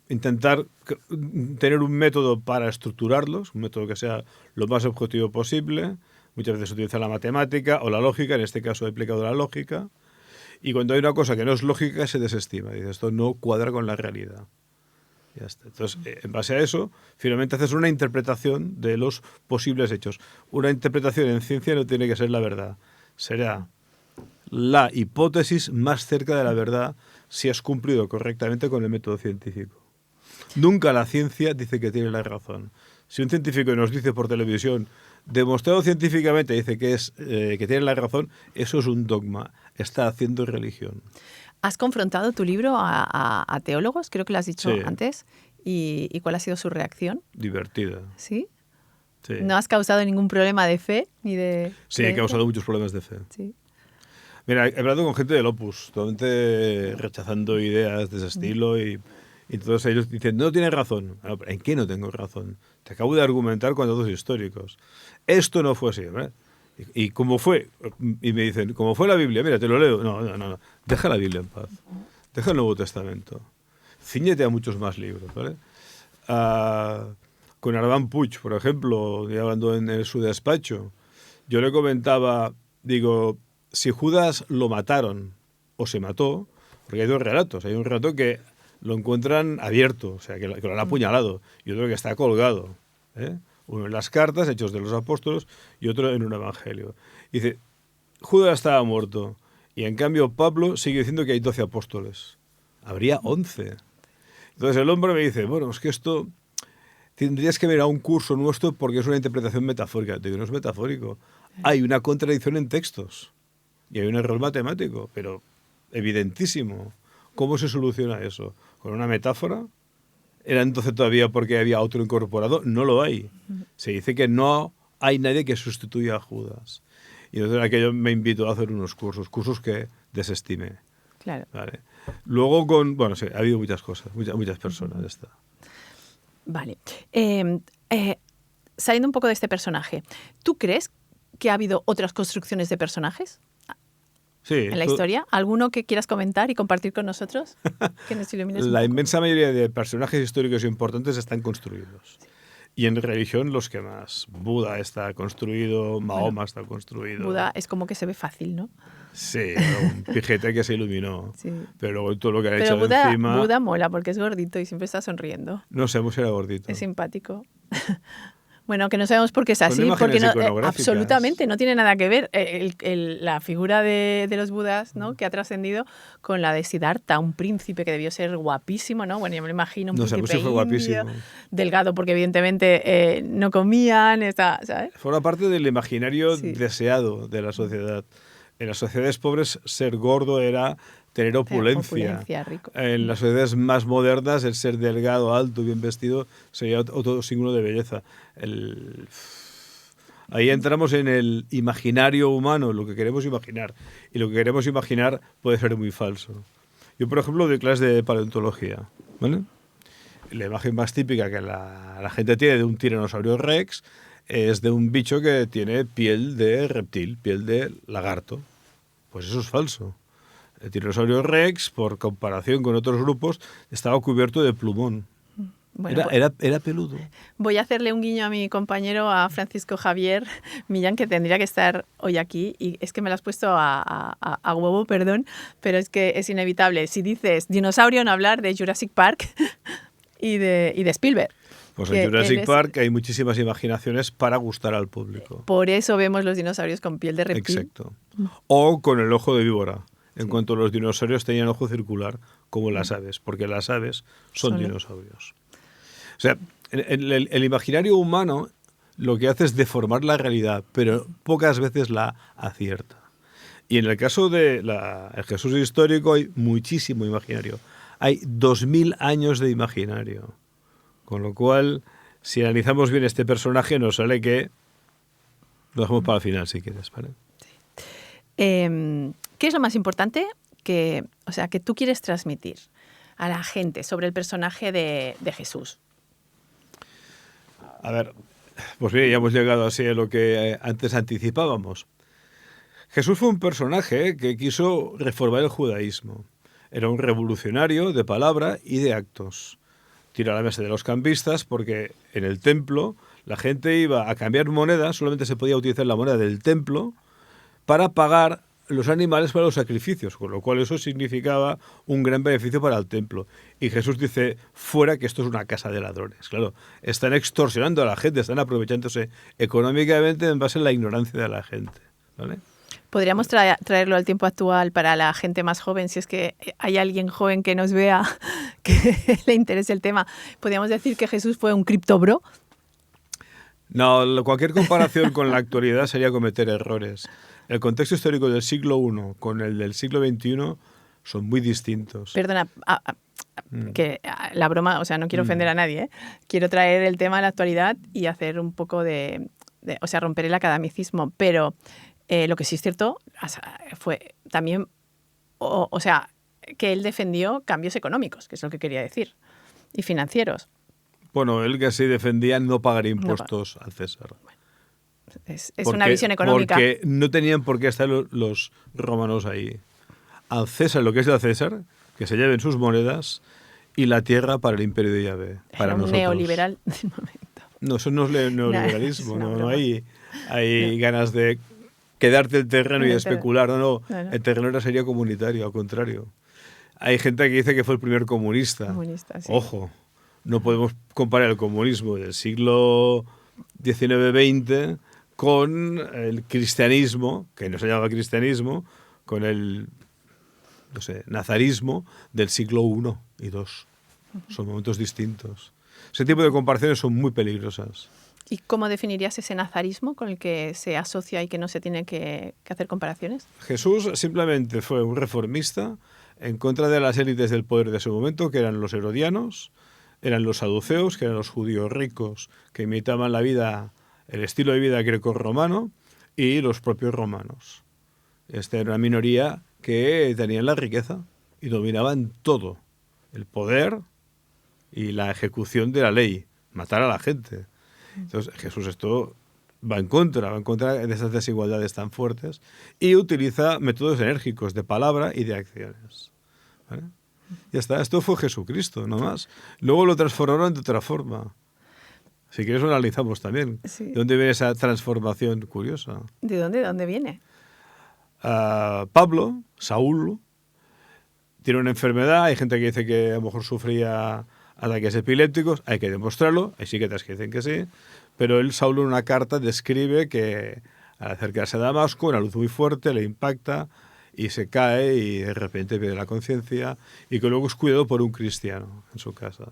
intentar tener un método para estructurarlos, un método que sea lo más objetivo posible. Muchas veces se utiliza la matemática o la lógica, en este caso he aplicado la lógica, y cuando hay una cosa que no es lógica se desestima, dice esto no cuadra con la realidad. Ya está. Entonces, en base a eso, finalmente haces una interpretación de los posibles hechos. Una interpretación en ciencia no tiene que ser la verdad, será la hipótesis más cerca de la verdad si has cumplido correctamente con el método científico. Nunca la ciencia dice que tiene la razón. Si un científico nos dice por televisión, demostrado científicamente, dice que tiene la razón, eso es un dogma. Está haciendo religión. ¿Has confrontado tu libro a teólogos? Creo que lo has dicho antes. ¿Y cuál ha sido su reacción? Divertida. ¿Sí? Sí. ¿No has causado ningún problema de fe? Sí, he causado muchos problemas de fe. Sí. Mira, he hablado con gente del Opus, totalmente rechazando ideas de ese estilo y entonces ellos dicen, no tienes razón. ¿En qué no tengo razón? Te acabo de argumentar con datos históricos. Esto no fue así, ¿verdad? ¿Y cómo fue? Y me dicen, ¿cómo fue la Biblia? Mira, te lo leo. No. Deja la Biblia en paz. Deja el Nuevo Testamento. cíñete a muchos más libros, ¿vale? Con Armand Puig, por ejemplo, y hablando en su despacho, yo le comentaba, digo, si Judas lo mataron o se mató, porque hay dos relatos, hay un relato que lo encuentran abierto, o sea, que lo han apuñalado, y otro que está colgado, ¿eh? Uno en las cartas, Hechos de los Apóstoles, y otro en un evangelio. Y dice, Judas estaba muerto, y en cambio Pablo sigue diciendo que hay 12 apóstoles. Habría 11. Entonces el hombre me dice, bueno, es que esto tendrías que ver a un curso nuestro porque es una interpretación metafórica. Digo, no es metafórico. Hay una contradicción en textos y hay un error matemático, pero evidentísimo. ¿Cómo se soluciona eso? ¿Con una metáfora? ¿Era entonces todavía porque había otro incorporado? No lo hay. Se dice que no hay nadie que sustituya a Judas. Y entonces aquello me invitó a hacer unos cursos que desestimé. Claro. Vale. Luego bueno, sí, ha habido muchas cosas, muchas personas. Está. Vale. Saliendo un poco de este personaje, ¿tú crees que ha habido otras construcciones de personajes Sí, en la historia? ¿Alguno que quieras comentar y compartir con nosotros? Que nos ilumines un La poco. inmensa mayoría de personajes históricos importantes están construidos. Sí. Y en religión los que más. Buda está construido, Mahoma está construido. Buda es como que se ve fácil, ¿no? Sí, un pijete que se iluminó. Sí. Pero luego todo lo que han hecho Buda, encima... Buda mola porque es gordito y siempre está sonriendo. No sabemos si era gordito. Es simpático. Bueno, que no sabemos por qué es así, porque absolutamente no tiene nada que ver la figura de los Budas, ¿no? Que ha trascendido con la de Siddhartha, un príncipe que debió ser guapísimo, ¿no? Bueno, yo me lo imagino, un príncipe si fue guapísimo. Delgado, porque evidentemente no comían, ¿sabes? Forma parte del imaginario deseado de la sociedad. En las sociedades pobres ser gordo era tener opulencia. Rico. En las sociedades más modernas el ser delgado, alto, bien vestido sería otro signo de belleza. Ahí entramos en el imaginario humano, lo que queremos imaginar. Y lo que queremos imaginar puede ser muy falso. Yo, por ejemplo, doy clases de paleontología, ¿vale? La imagen más típica que la gente tiene de un tiranosaurio rex es de un bicho que tiene piel de reptil, piel de lagarto. Pues eso es falso. El tiranosaurio rex, por comparación con otros grupos, estaba cubierto de plumón. Bueno, era peludo. Voy a hacerle un guiño a mi compañero, a Francisco Javier Millán, que tendría que estar hoy aquí. Y es que me lo has puesto a huevo, perdón, pero es que es inevitable. Si dices dinosaurio, no hablar de Jurassic Park y de Spielberg. Pues en Jurassic Park hay muchísimas imaginaciones para gustar al público. Por eso vemos los dinosaurios con piel de reptil. Exacto. O con el ojo de víbora. En cuanto los dinosaurios tenían ojo circular, como las aves, porque las aves son dinosaurios. O sea, el imaginario humano lo que hace es deformar la realidad, pero pocas veces la acierta. Y en el caso del Jesús histórico hay muchísimo imaginario. Hay 2000 años de imaginario. Con lo cual, si analizamos bien este personaje, nos sale que lo dejamos para el final, si quieres, ¿vale? Sí. ¿Qué es lo más importante que tú quieres transmitir a la gente sobre el personaje de Jesús? A ver, pues bien, ya hemos llegado así a lo que antes anticipábamos. Jesús fue un personaje que quiso reformar el judaísmo. Era un revolucionario de palabra y de actos. Tiró a la mesa de los cambistas porque en el templo la gente iba a cambiar moneda, solamente se podía utilizar la moneda del templo para pagar los animales para los sacrificios, con lo cual eso significaba un gran beneficio para el templo. Y Jesús dice, fuera, que esto es una casa de ladrones. Claro, están extorsionando a la gente, están aprovechándose económicamente en base a la ignorancia de la gente, ¿vale? Podríamos traerlo al tiempo actual para la gente más joven, si es que hay alguien joven que nos vea, que le interese el tema. ¿Podríamos decir que Jesús fue un criptobro? No, cualquier comparación con la actualidad sería cometer errores. El contexto histórico del siglo I con el del siglo XXI son muy distintos. Perdona, que la broma, o sea, no quiero ofender a nadie, ¿eh? Quiero traer el tema a la actualidad y hacer un poco o sea, romper el academicismo, pero lo que sí es cierto fue también, o sea, que él defendió cambios económicos, que es lo que quería decir, y financieros. Bueno, él que sí defendía no pagar impuestos al César. Bueno, es una visión económica. Porque no tenían por qué estar los romanos ahí. Al César, lo que es del César, que se lleven sus monedas y la tierra para el imperio de Yahvé. Para Era un nosotros. neoliberal del momento. No, eso no es neoliberalismo, No, no hay No. ganas de quedarte el terreno y especular, no, No. el terreno sería comunitario, al contrario. Hay gente que dice que fue el primer comunista. Comunista, sí. Ojo, no podemos comparar el comunismo del siglo XIX-XX con el cristianismo, que no se llama cristianismo, con el, no sé, nazarismo del siglo I y II. Son momentos distintos. Ese tipo de comparaciones son muy peligrosas. ¿Y cómo definirías ese nazarismo con el que se asocia y que no se tiene que hacer comparaciones? Jesús simplemente fue un reformista en contra de las élites del poder de ese momento, que eran los herodianos, eran los saduceos, que eran los judíos ricos que imitaban la vida, el estilo de vida greco-romano, y los propios romanos. Esta era una minoría que tenían la riqueza y dominaban todo, el poder y la ejecución de la ley, matar a la gente. Entonces Jesús esto va en contra de esas desigualdades tan fuertes y utiliza métodos enérgicos de palabra y de acciones. ¿Vale? Ya está, esto fue Jesucristo, no más. Luego lo transformaron de otra forma. Si quieres lo analizamos también. Sí. ¿De dónde viene esa transformación curiosa? ¿De dónde? ¿De dónde viene? Pablo, Saúl, tiene una enfermedad, hay gente que dice que a lo mejor sufría ataques epilépticos, hay que demostrarlo, hay psiquiatras que dicen que sí, pero él, Saulo, en una carta describe que al acercarse a Damasco, una luz muy fuerte le impacta y se cae y de repente pierde la conciencia y que luego es cuidado por un cristiano en su casa,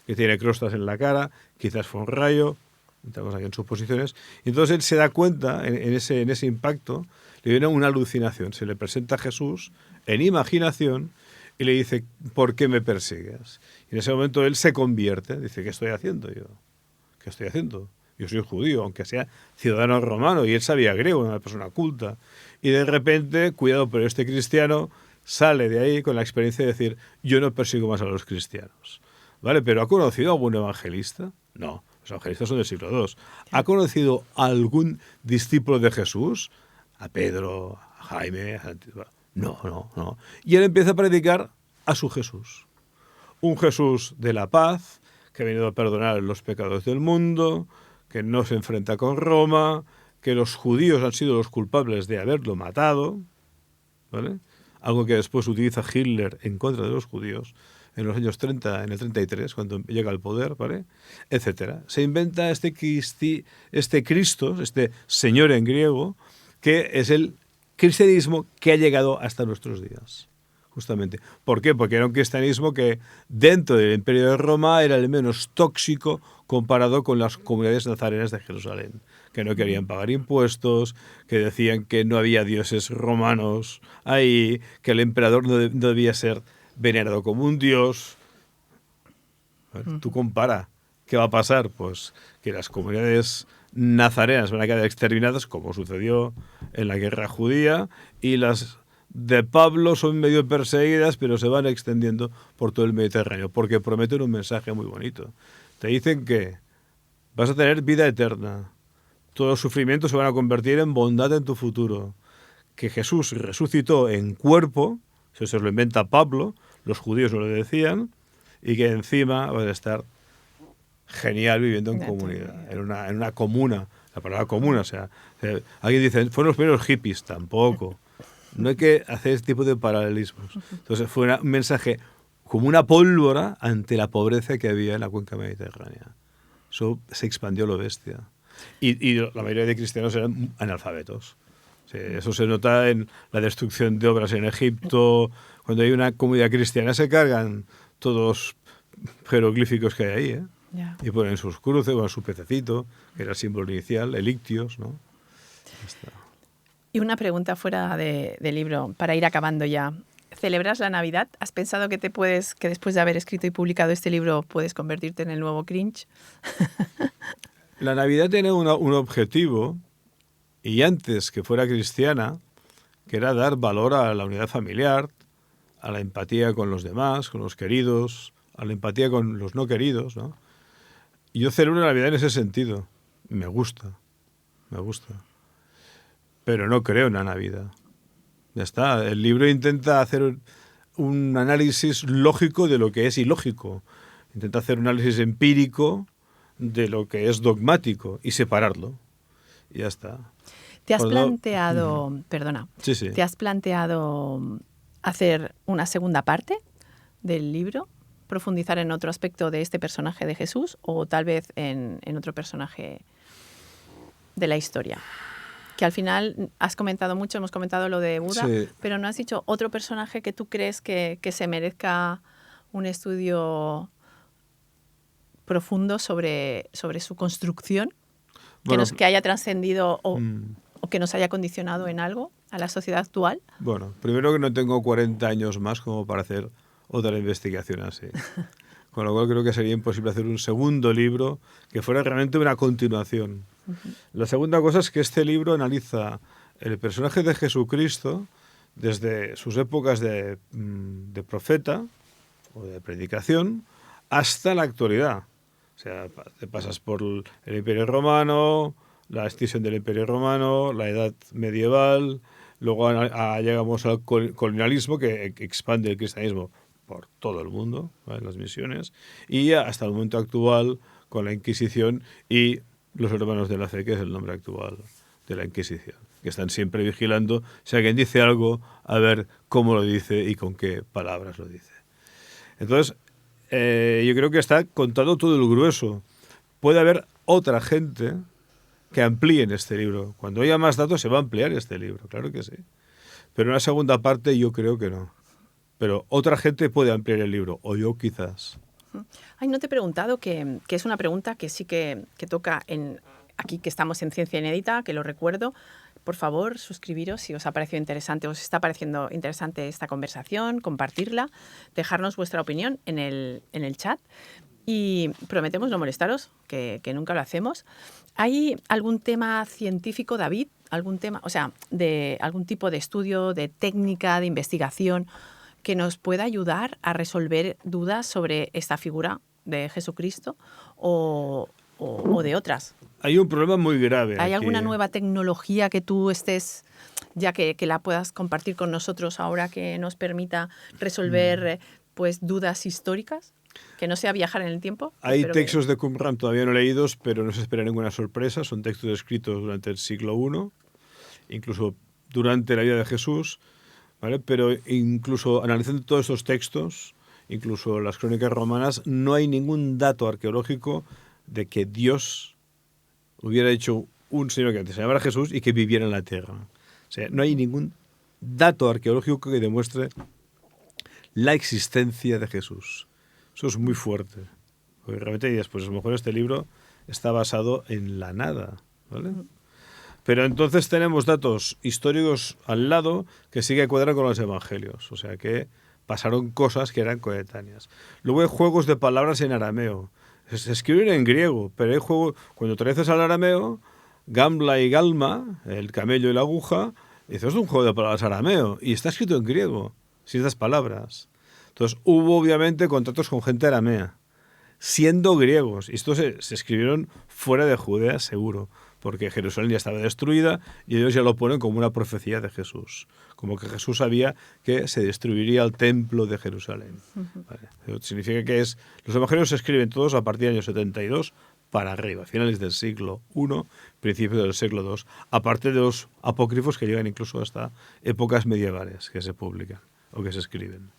que tiene crostas en la cara, quizás fue un rayo, estamos aquí en suposiciones, y entonces él se da cuenta, en ese impacto, le viene una alucinación, se le presenta a Jesús en imaginación y le dice, ¿por qué me persigues? Y en ese momento él se convierte, dice, ¿qué estoy haciendo yo? ¿Qué estoy haciendo? Yo soy judío, aunque sea ciudadano romano, y él sabía griego, una persona culta. Y de repente, cuidado, pero este cristiano sale de ahí con la experiencia de decir, yo no persigo más a los cristianos. ¿Vale? ¿Pero ha conocido a algún evangelista? No, los evangelistas son del siglo II. ¿Ha conocido a algún discípulo de Jesús? A Pedro, a Jaime, a... No. Y él empieza a predicar a su Jesús. Un Jesús de la paz, que ha venido a perdonar los pecados del mundo, que no se enfrenta con Roma, que los judíos han sido los culpables de haberlo matado, ¿vale? Algo que después utiliza Hitler en contra de los judíos en los años 30, en el 33, cuando llega al poder, ¿vale? Etcétera. Se inventa este Cristo, este Señor en griego, que es el cristianismo que ha llegado hasta nuestros días. Justamente. ¿Por qué? Porque era un cristianismo que dentro del Imperio de Roma era el menos tóxico comparado con las comunidades nazarenas de Jerusalén, que no querían pagar impuestos, que decían que no había dioses romanos ahí, que el emperador no debía ser venerado como un dios. Tú compara. ¿Qué va a pasar? Pues que las comunidades nazarenas van a quedar exterminadas, como sucedió en la guerra judía, y las de Pablo son medio perseguidas, pero se van extendiendo por todo el Mediterráneo, porque prometen un mensaje muy bonito. Te dicen que vas a tener vida eterna, todos los sufrimientos se van a convertir en bondad en tu futuro, que Jesús resucitó en cuerpo, eso se lo inventa Pablo, los judíos no lo decían, y que encima va a estar genial viviendo en comunidad, en una comuna, la palabra comuna, o sea, alguien dice, fueron los primeros hippies, tampoco. No hay que hacer este tipo de paralelismos. Entonces fue un mensaje como una pólvora ante la pobreza que había en la cuenca mediterránea. Eso se expandió lo bestia. Y la mayoría de cristianos eran analfabetos. Sí, eso se nota en la destrucción de obras en Egipto. Cuando hay una comunidad cristiana se cargan todos los jeroglíficos que hay ahí, ¿eh? Yeah. Y ponen sus cruces, bueno, su pececito, que era el símbolo inicial, el ictios, ¿no? Y una pregunta fuera del libro, para ir acabando ya. ¿Celebras la Navidad? ¿Has pensado que después de haber escrito y publicado este libro puedes convertirte en el nuevo Grinch? La Navidad tiene un objetivo, y antes que fuera cristiana, que era dar valor a la unidad familiar, a la empatía con los demás, con los queridos, a la empatía con los no queridos, ¿no? Y yo celebro la Navidad en ese sentido. Me gusta. Pero no creo en la Navidad. Ya está. El libro intenta hacer un análisis lógico de lo que es ilógico. Intenta hacer un análisis empírico de lo que es dogmático y separarlo. Y ya está. ¿Te has planteado, perdona, Sí, sí. ¿te has planteado hacer una segunda parte del libro? ¿Profundizar en otro aspecto de este personaje de Jesús o tal vez en otro personaje de la historia? Que al final has comentado mucho, hemos comentado lo de Buda, Sí. pero no has dicho otro personaje que tú crees que se merezca un estudio profundo sobre su construcción, Bueno, que haya trascendido o que nos haya condicionado en algo a la sociedad actual. Bueno, primero que no tengo 40 años más como para hacer otra investigación así. Con lo cual creo que sería imposible hacer un segundo libro que fuera realmente una continuación. La segunda cosa es que este libro analiza el personaje de Jesucristo desde sus épocas de profeta o de predicación hasta la actualidad. O sea, te pasas por el Imperio Romano, la extinción del Imperio Romano, la Edad Medieval, luego llegamos al colonialismo que expande el cristianismo por todo el mundo, ¿vale? Las misiones, y hasta el momento actual con la Inquisición y los hermanos de la fe, que es el nombre actual de la Inquisición, que están siempre vigilando si alguien dice algo, a ver cómo lo dice y con qué palabras lo dice. Entonces, yo creo que está contado todo el grueso. Puede haber otra gente que amplíen este libro. Cuando haya más datos se va a ampliar este libro, claro que sí. Pero en la segunda parte yo creo que no. Pero otra gente puede ampliar el libro, o yo quizás. Ay, no te he preguntado, que es una pregunta que sí que toca aquí que estamos en Ciencia Inédita, que lo recuerdo. Por favor, suscribiros si os ha parecido interesante, os está pareciendo interesante esta conversación, compartirla, dejarnos vuestra opinión en el chat. Y prometemos no molestaros, que nunca lo hacemos. ¿Hay algún tema científico, David? ¿Algún tema, o sea, de algún tipo de estudio, de técnica, de investigación que nos pueda ayudar a resolver dudas sobre esta figura de Jesucristo o de otras? Hay un problema muy grave. ¿Hay aquí. alguna nueva tecnología que tú estés, ya que la puedas compartir con nosotros ahora, que nos permita resolver pues dudas históricas? Que no sea viajar en el tiempo. Hay textos de Qumran todavía no leídos, pero no se espera ninguna sorpresa. Son textos escritos durante el siglo I, incluso durante la vida de Jesús, ¿vale? Pero incluso analizando todos estos textos, incluso las crónicas romanas, no hay ningún dato arqueológico de que Dios hubiera hecho un señor que antes se llamara Jesús y que viviera en la tierra. O sea, no hay ningún dato arqueológico que demuestre la existencia de Jesús. Eso es muy fuerte. Porque realmente dices, pues a lo mejor este libro está basado en la nada, ¿vale? Pero entonces tenemos datos históricos al lado que sí que cuadran con los evangelios. O sea que pasaron cosas que eran coetáneas. Luego hay juegos de palabras en arameo. Se escriben en griego, pero hay juegos, cuando traduces al arameo, gambla y galma, el camello y la aguja, dices, es un juego de palabras arameo y está escrito en griego, sin estas palabras. Entonces hubo obviamente contactos con gente aramea, siendo griegos. Y estos se escribieron fuera de Judea, seguro, porque Jerusalén ya estaba destruida y ellos ya lo ponen como una profecía de Jesús. Como que Jesús sabía que se destruiría el templo de Jerusalén. ¿Vale? Significa que los evangelios se escriben todos a partir del año 72 para arriba, finales del siglo I, principios del siglo II, aparte de los apócrifos que llegan incluso hasta épocas medievales que se publican o que se escriben.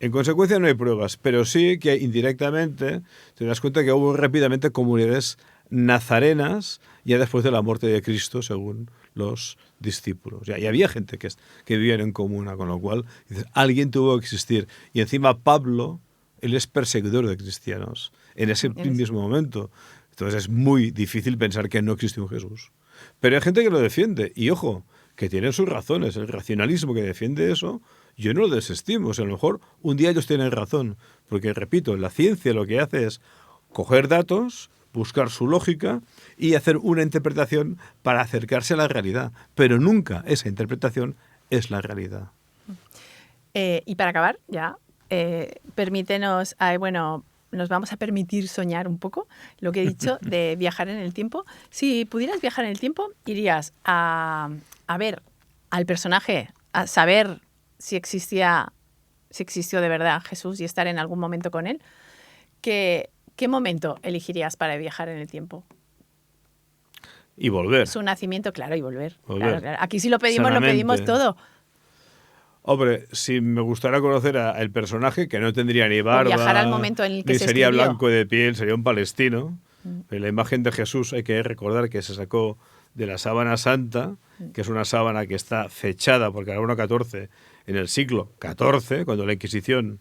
En consecuencia no hay pruebas, pero sí que indirectamente te das cuenta que hubo rápidamente comunidades nazarenas ya después de la muerte de Cristo, según los discípulos. Y había gente que vivía en comuna, con lo cual dices, alguien tuvo que existir. Y encima Pablo, él es perseguidor de cristianos en ese mismo momento. Entonces es muy difícil pensar que no existe un Jesús. Pero hay gente que lo defiende. Y ojo, que tienen sus razones. El racionalismo que defiende eso, yo no lo desestimo. O sea, a lo mejor un día ellos tienen razón. Porque, repito, la ciencia lo que hace es coger datos, buscar su lógica y hacer una interpretación para acercarse a la realidad. Pero nunca esa interpretación es la realidad. Y para acabar, ya, permítenos, nos vamos a permitir soñar un poco lo que he dicho de viajar en el tiempo. Si pudieras viajar en el tiempo, irías a ver al personaje, a saber si existía si existió de verdad Jesús y estar en algún momento con él, ¿qué momento elegirías para viajar en el tiempo? Y volver. Su nacimiento, claro, y volver. Volver. Claro. Aquí si lo pedimos, Sanamente. lo pedimos todo. Hombre, si me gustara conocer al personaje, que no tendría ni barba, viajar al momento en el que ni se sería escribió. blanco de piel, sería un palestino. La imagen de Jesús hay que recordar que se sacó de la sábana santa, que es una sábana que está fechada por Carbono 14 en el siglo XIV, cuando la Inquisición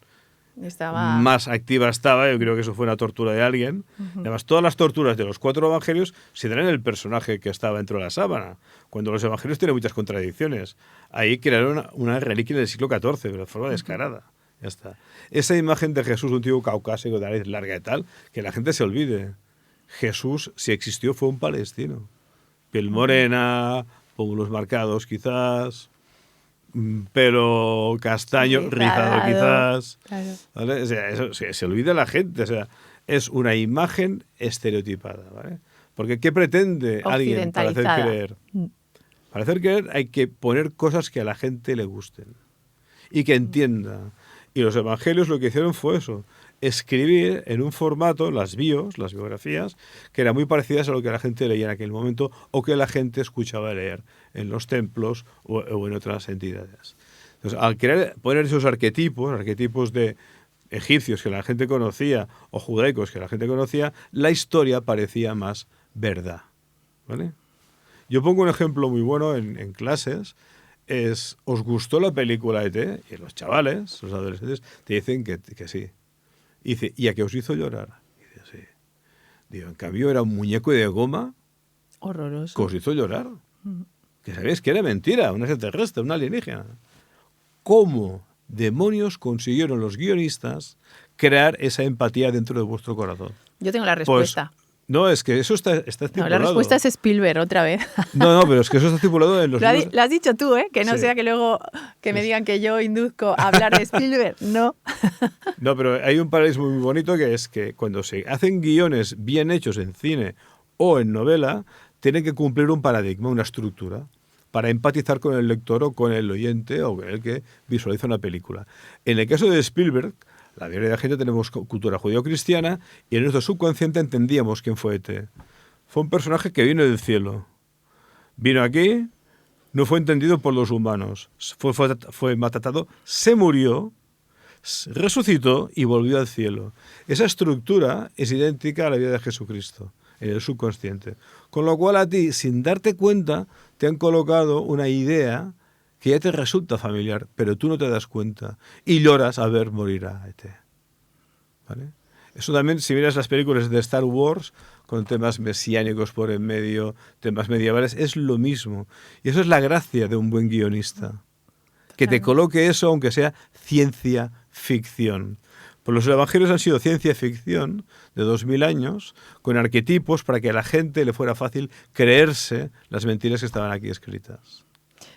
más activa estaba. Yo creo que eso fue una tortura de alguien. Además, todas las torturas de los 4 evangelios se dan en el personaje que estaba dentro de la sábana, cuando los evangelios tienen muchas contradicciones. Ahí crearon una reliquia en el siglo XIV, pero de forma descarada. Ya está. Esa imagen de Jesús, un tipo caucásico de nariz larga y tal, que la gente se olvide. Jesús, si existió, fue un palestino. Piel morena, pómulos marcados quizás, pelo castaño, rizado quizás. Claro. ¿Vale? O sea, eso se olvida la gente. O sea, es una imagen estereotipada. ¿Vale? Porque ¿qué pretende alguien para hacer creer? Para hacer creer hay que poner cosas que a la gente le gusten y que entienda. Y los evangelios lo que hicieron fue eso, escribir en un formato las biografías, que eran muy parecidas a lo que la gente leía en aquel momento o que la gente escuchaba leer en los templos o en otras entidades. Entonces, al poner esos arquetipos de egipcios que la gente conocía o judaicos que la gente conocía, la historia parecía más verdad. ¿Vale? Yo pongo un ejemplo muy bueno en clases. ¿Os gustó la película E.T.? Y los chavales, los adolescentes, te dicen que sí. Y dice, ¿y a qué os hizo llorar? Y dice, sí. Digo, en cambio era un muñeco de goma horroroso que os hizo llorar. Que sabéis que era mentira, un extraterrestre, un alienígena. ¿Cómo demonios consiguieron los guionistas crear esa empatía dentro de vuestro corazón? Yo tengo la respuesta. Pues, no, es que eso está estipulado. No, la respuesta es Spielberg, otra vez. No, pero es que eso está estipulado en los libros. Lo has dicho tú, ¿eh? Que no sea que luego que me digan que yo induzco a hablar de Spielberg. No. No, pero hay un paralelismo muy bonito, que es que cuando se hacen guiones bien hechos en cine o en novela, tienen que cumplir un paradigma, una estructura, para empatizar con el lector o con el oyente o con el que visualiza una película. En el caso de Spielberg, la mayoría de la gente tenemos cultura judío-cristiana y en nuestro subconsciente entendíamos quién fue E.T. Fue un personaje que vino del cielo. Vino aquí, no fue entendido por los humanos. Fue maltratado, se murió, resucitó y volvió al cielo. Esa estructura es idéntica a la vida de Jesucristo en el subconsciente. Con lo cual a ti, sin darte cuenta, te han colocado una idea que ya te resulta familiar, pero tú no te das cuenta y lloras a ver morir a E.T. ¿Vale? Eso también, si miras las películas de Star Wars, con temas mesiánicos por en medio, temas medievales, es lo mismo. Y eso es la gracia de un buen guionista. Que te coloque eso, aunque sea ciencia ficción. Pues los evangelios han sido ciencia ficción de 2000 años, con arquetipos para que a la gente le fuera fácil creerse las mentiras que estaban aquí escritas.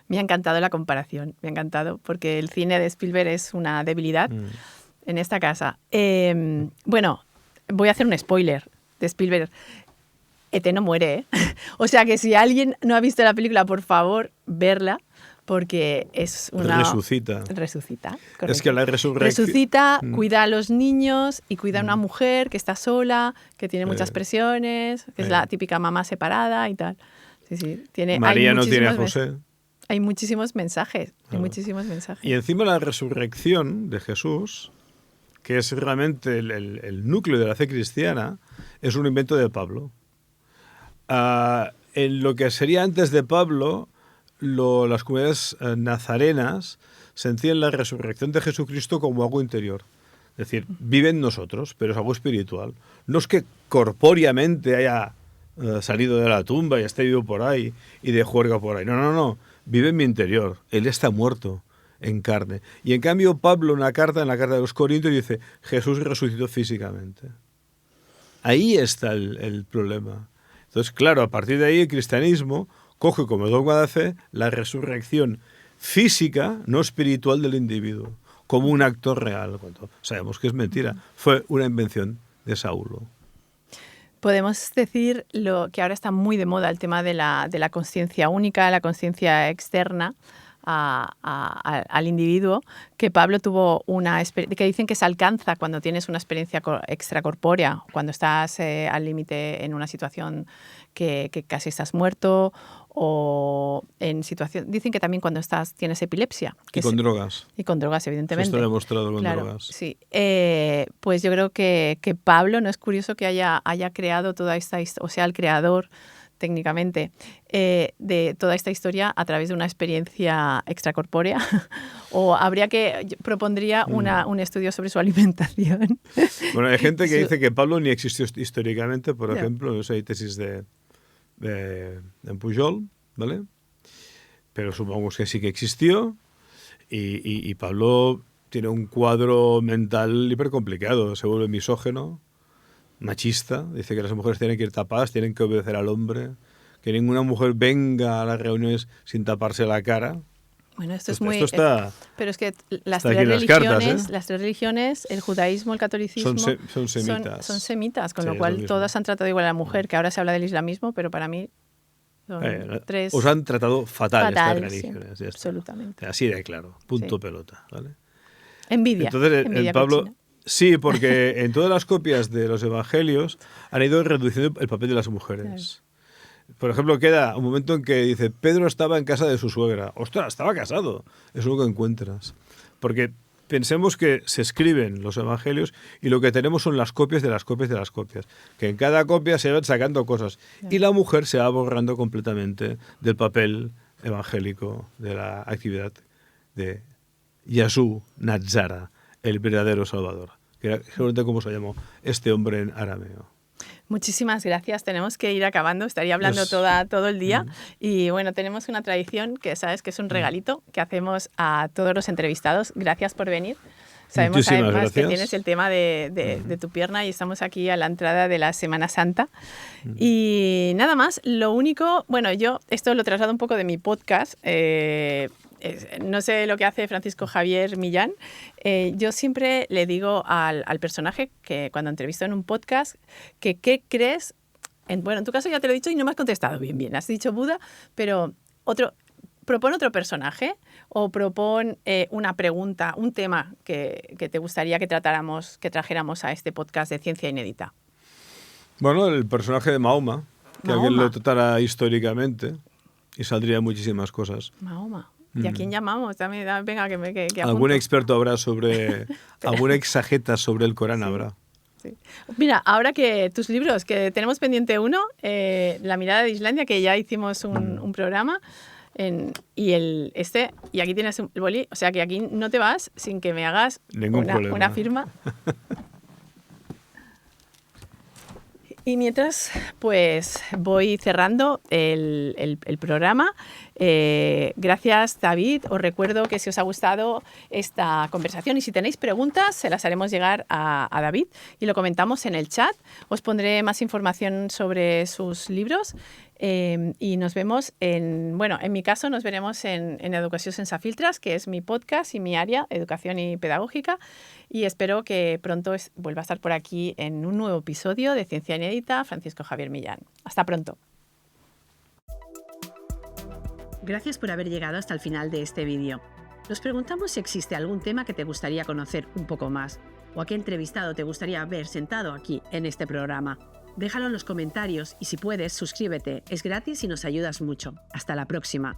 Me ha encantado la comparación, me ha encantado, porque el cine de Spielberg es una debilidad en esta casa. Bueno, voy a hacer un spoiler de Spielberg. E.T. no muere, ¿eh? O sea que si alguien no ha visto la película, por favor, verla, porque es una... Resucita. Resucita, correcto. Es que la resurrección... Resucita, cuida a los niños y cuida a una mujer que está sola, que tiene muchas presiones, que es la típica mamá separada y tal. Sí, tiene... María no tiene a José. Hay muchísimos mensajes, muchísimos mensajes. Y encima la resurrección de Jesús, que es realmente el núcleo de la fe cristiana, es un invento de Pablo. En lo que sería antes de Pablo, las comunidades nazarenas sentían la resurrección de Jesucristo como algo interior. Es decir, vive en nosotros, pero es algo espiritual. No es que corpóreamente haya salido de la tumba y esté vivo por ahí y de juerga por ahí. No. Vive en mi interior. Él está muerto en carne. Y en cambio Pablo en la carta de los Corintios dice, Jesús resucitó físicamente. Ahí está el problema. Entonces, claro, a partir de ahí el cristianismo coge como dogma de fe la resurrección física, no espiritual del individuo, como un acto real. Cuando sabemos que es mentira. Fue una invención de Saulo. Podemos decir lo que ahora está muy de moda, el tema de la conciencia única, la conciencia externa al individuo, que Pablo tuvo que dicen que se alcanza cuando tienes una experiencia extracorpórea, cuando estás al límite en una situación que casi estás muerto, o en situación, dicen que también cuando tienes epilepsia. Y con drogas. Y con drogas, evidentemente. Esto está demostrado con claro, drogas. Sí. Pues yo creo que Pablo, no es curioso que haya creado toda esta historia, o sea, el creador técnicamente de toda esta historia a través de una experiencia extracorpórea. O propondría un estudio sobre su alimentación. Bueno, hay gente que dice que Pablo ni existió históricamente, por ejemplo, hay tesis de Pujol, ¿vale? Pero supongo que sí que existió, y Pablo tiene un cuadro mental hiper complicado, se vuelve misógino, machista, dice que las mujeres tienen que ir tapadas, tienen que obedecer al hombre, que ninguna mujer venga a las reuniones sin taparse la cara. Bueno, esto está, pero es que las tres religiones, cartas, las tres religiones, el judaísmo, el catolicismo, son semitas. Son semitas, con sí, lo cual todas han tratado igual a la mujer, que ahora se habla del islamismo, pero para mí son tres... Os han tratado fatal estas religiones. Sí, absolutamente. Así de claro, punto pelota, ¿vale? Envidia. Entonces, envidia Pablo... cochina. Sí, porque en todas las copias de los evangelios han ido reduciendo el papel de las mujeres. Claro. Por ejemplo, queda un momento en que dice, Pedro estaba en casa de su suegra. ¡Ostras, estaba casado! Es lo que encuentras. Porque pensemos que se escriben los evangelios y lo que tenemos son las copias de las copias de las copias. Que en cada copia se van sacando cosas. Claro. Y la mujer se va borrando completamente del papel evangélico, de la actividad de Yasú Nazzara, el verdadero Salvador, que era seguramente como se llamó este hombre en arameo. Muchísimas gracias. Tenemos que ir acabando. Estaría hablando todo el día. Y bueno, tenemos una tradición que sabes que es un regalito que hacemos a todos los entrevistados. Gracias por venir. Sabemos Muchísimas además gracias. Que tienes el tema de tu pierna y estamos aquí a la entrada de la Semana Santa. Y nada más, lo único, bueno, yo esto lo traslado un poco de mi podcast. No sé lo que hace Francisco Javier Millán. Yo siempre le digo al personaje que cuando entrevisto en un podcast que qué crees. En tu caso ya te lo he dicho y no me has contestado bien. Has dicho Buda, pero propon otro personaje o propon una pregunta, un tema que te gustaría que trajéramos a este podcast de Ciencia Inédita. Bueno, el personaje de Mahoma, que alguien lo tratara históricamente y saldría muchísimas cosas. Mahoma. ¿Y a quién llamamos? También, venga, que algún experto habrá sobre... alguna exageta sobre el Corán habrá. Sí. Mira, ahora que tus libros, que tenemos pendiente uno, La mirada de Islandia, que ya hicimos un programa, y aquí tienes el boli, o sea que aquí no te vas sin que me hagas una firma. Y mientras, pues voy cerrando el programa. Gracias, David. Os recuerdo que si os ha gustado esta conversación y si tenéis preguntas, se las haremos llegar a David y lo comentamos en el chat. Os pondré más información sobre sus libros y nos vemos en mi caso nos veremos en Educació Sense Filtres, que es mi podcast y mi área, educación y pedagógica. Y espero que pronto vuelva a estar por aquí en un nuevo episodio de Ciencia Inédita, Francisco Javier Millán. Hasta pronto. Gracias por haber llegado hasta el final de este vídeo. Nos preguntamos si existe algún tema que te gustaría conocer un poco más o a qué entrevistado te gustaría ver sentado aquí en este programa. Déjalo en los comentarios y si puedes, suscríbete. Es gratis y nos ayudas mucho. Hasta la próxima.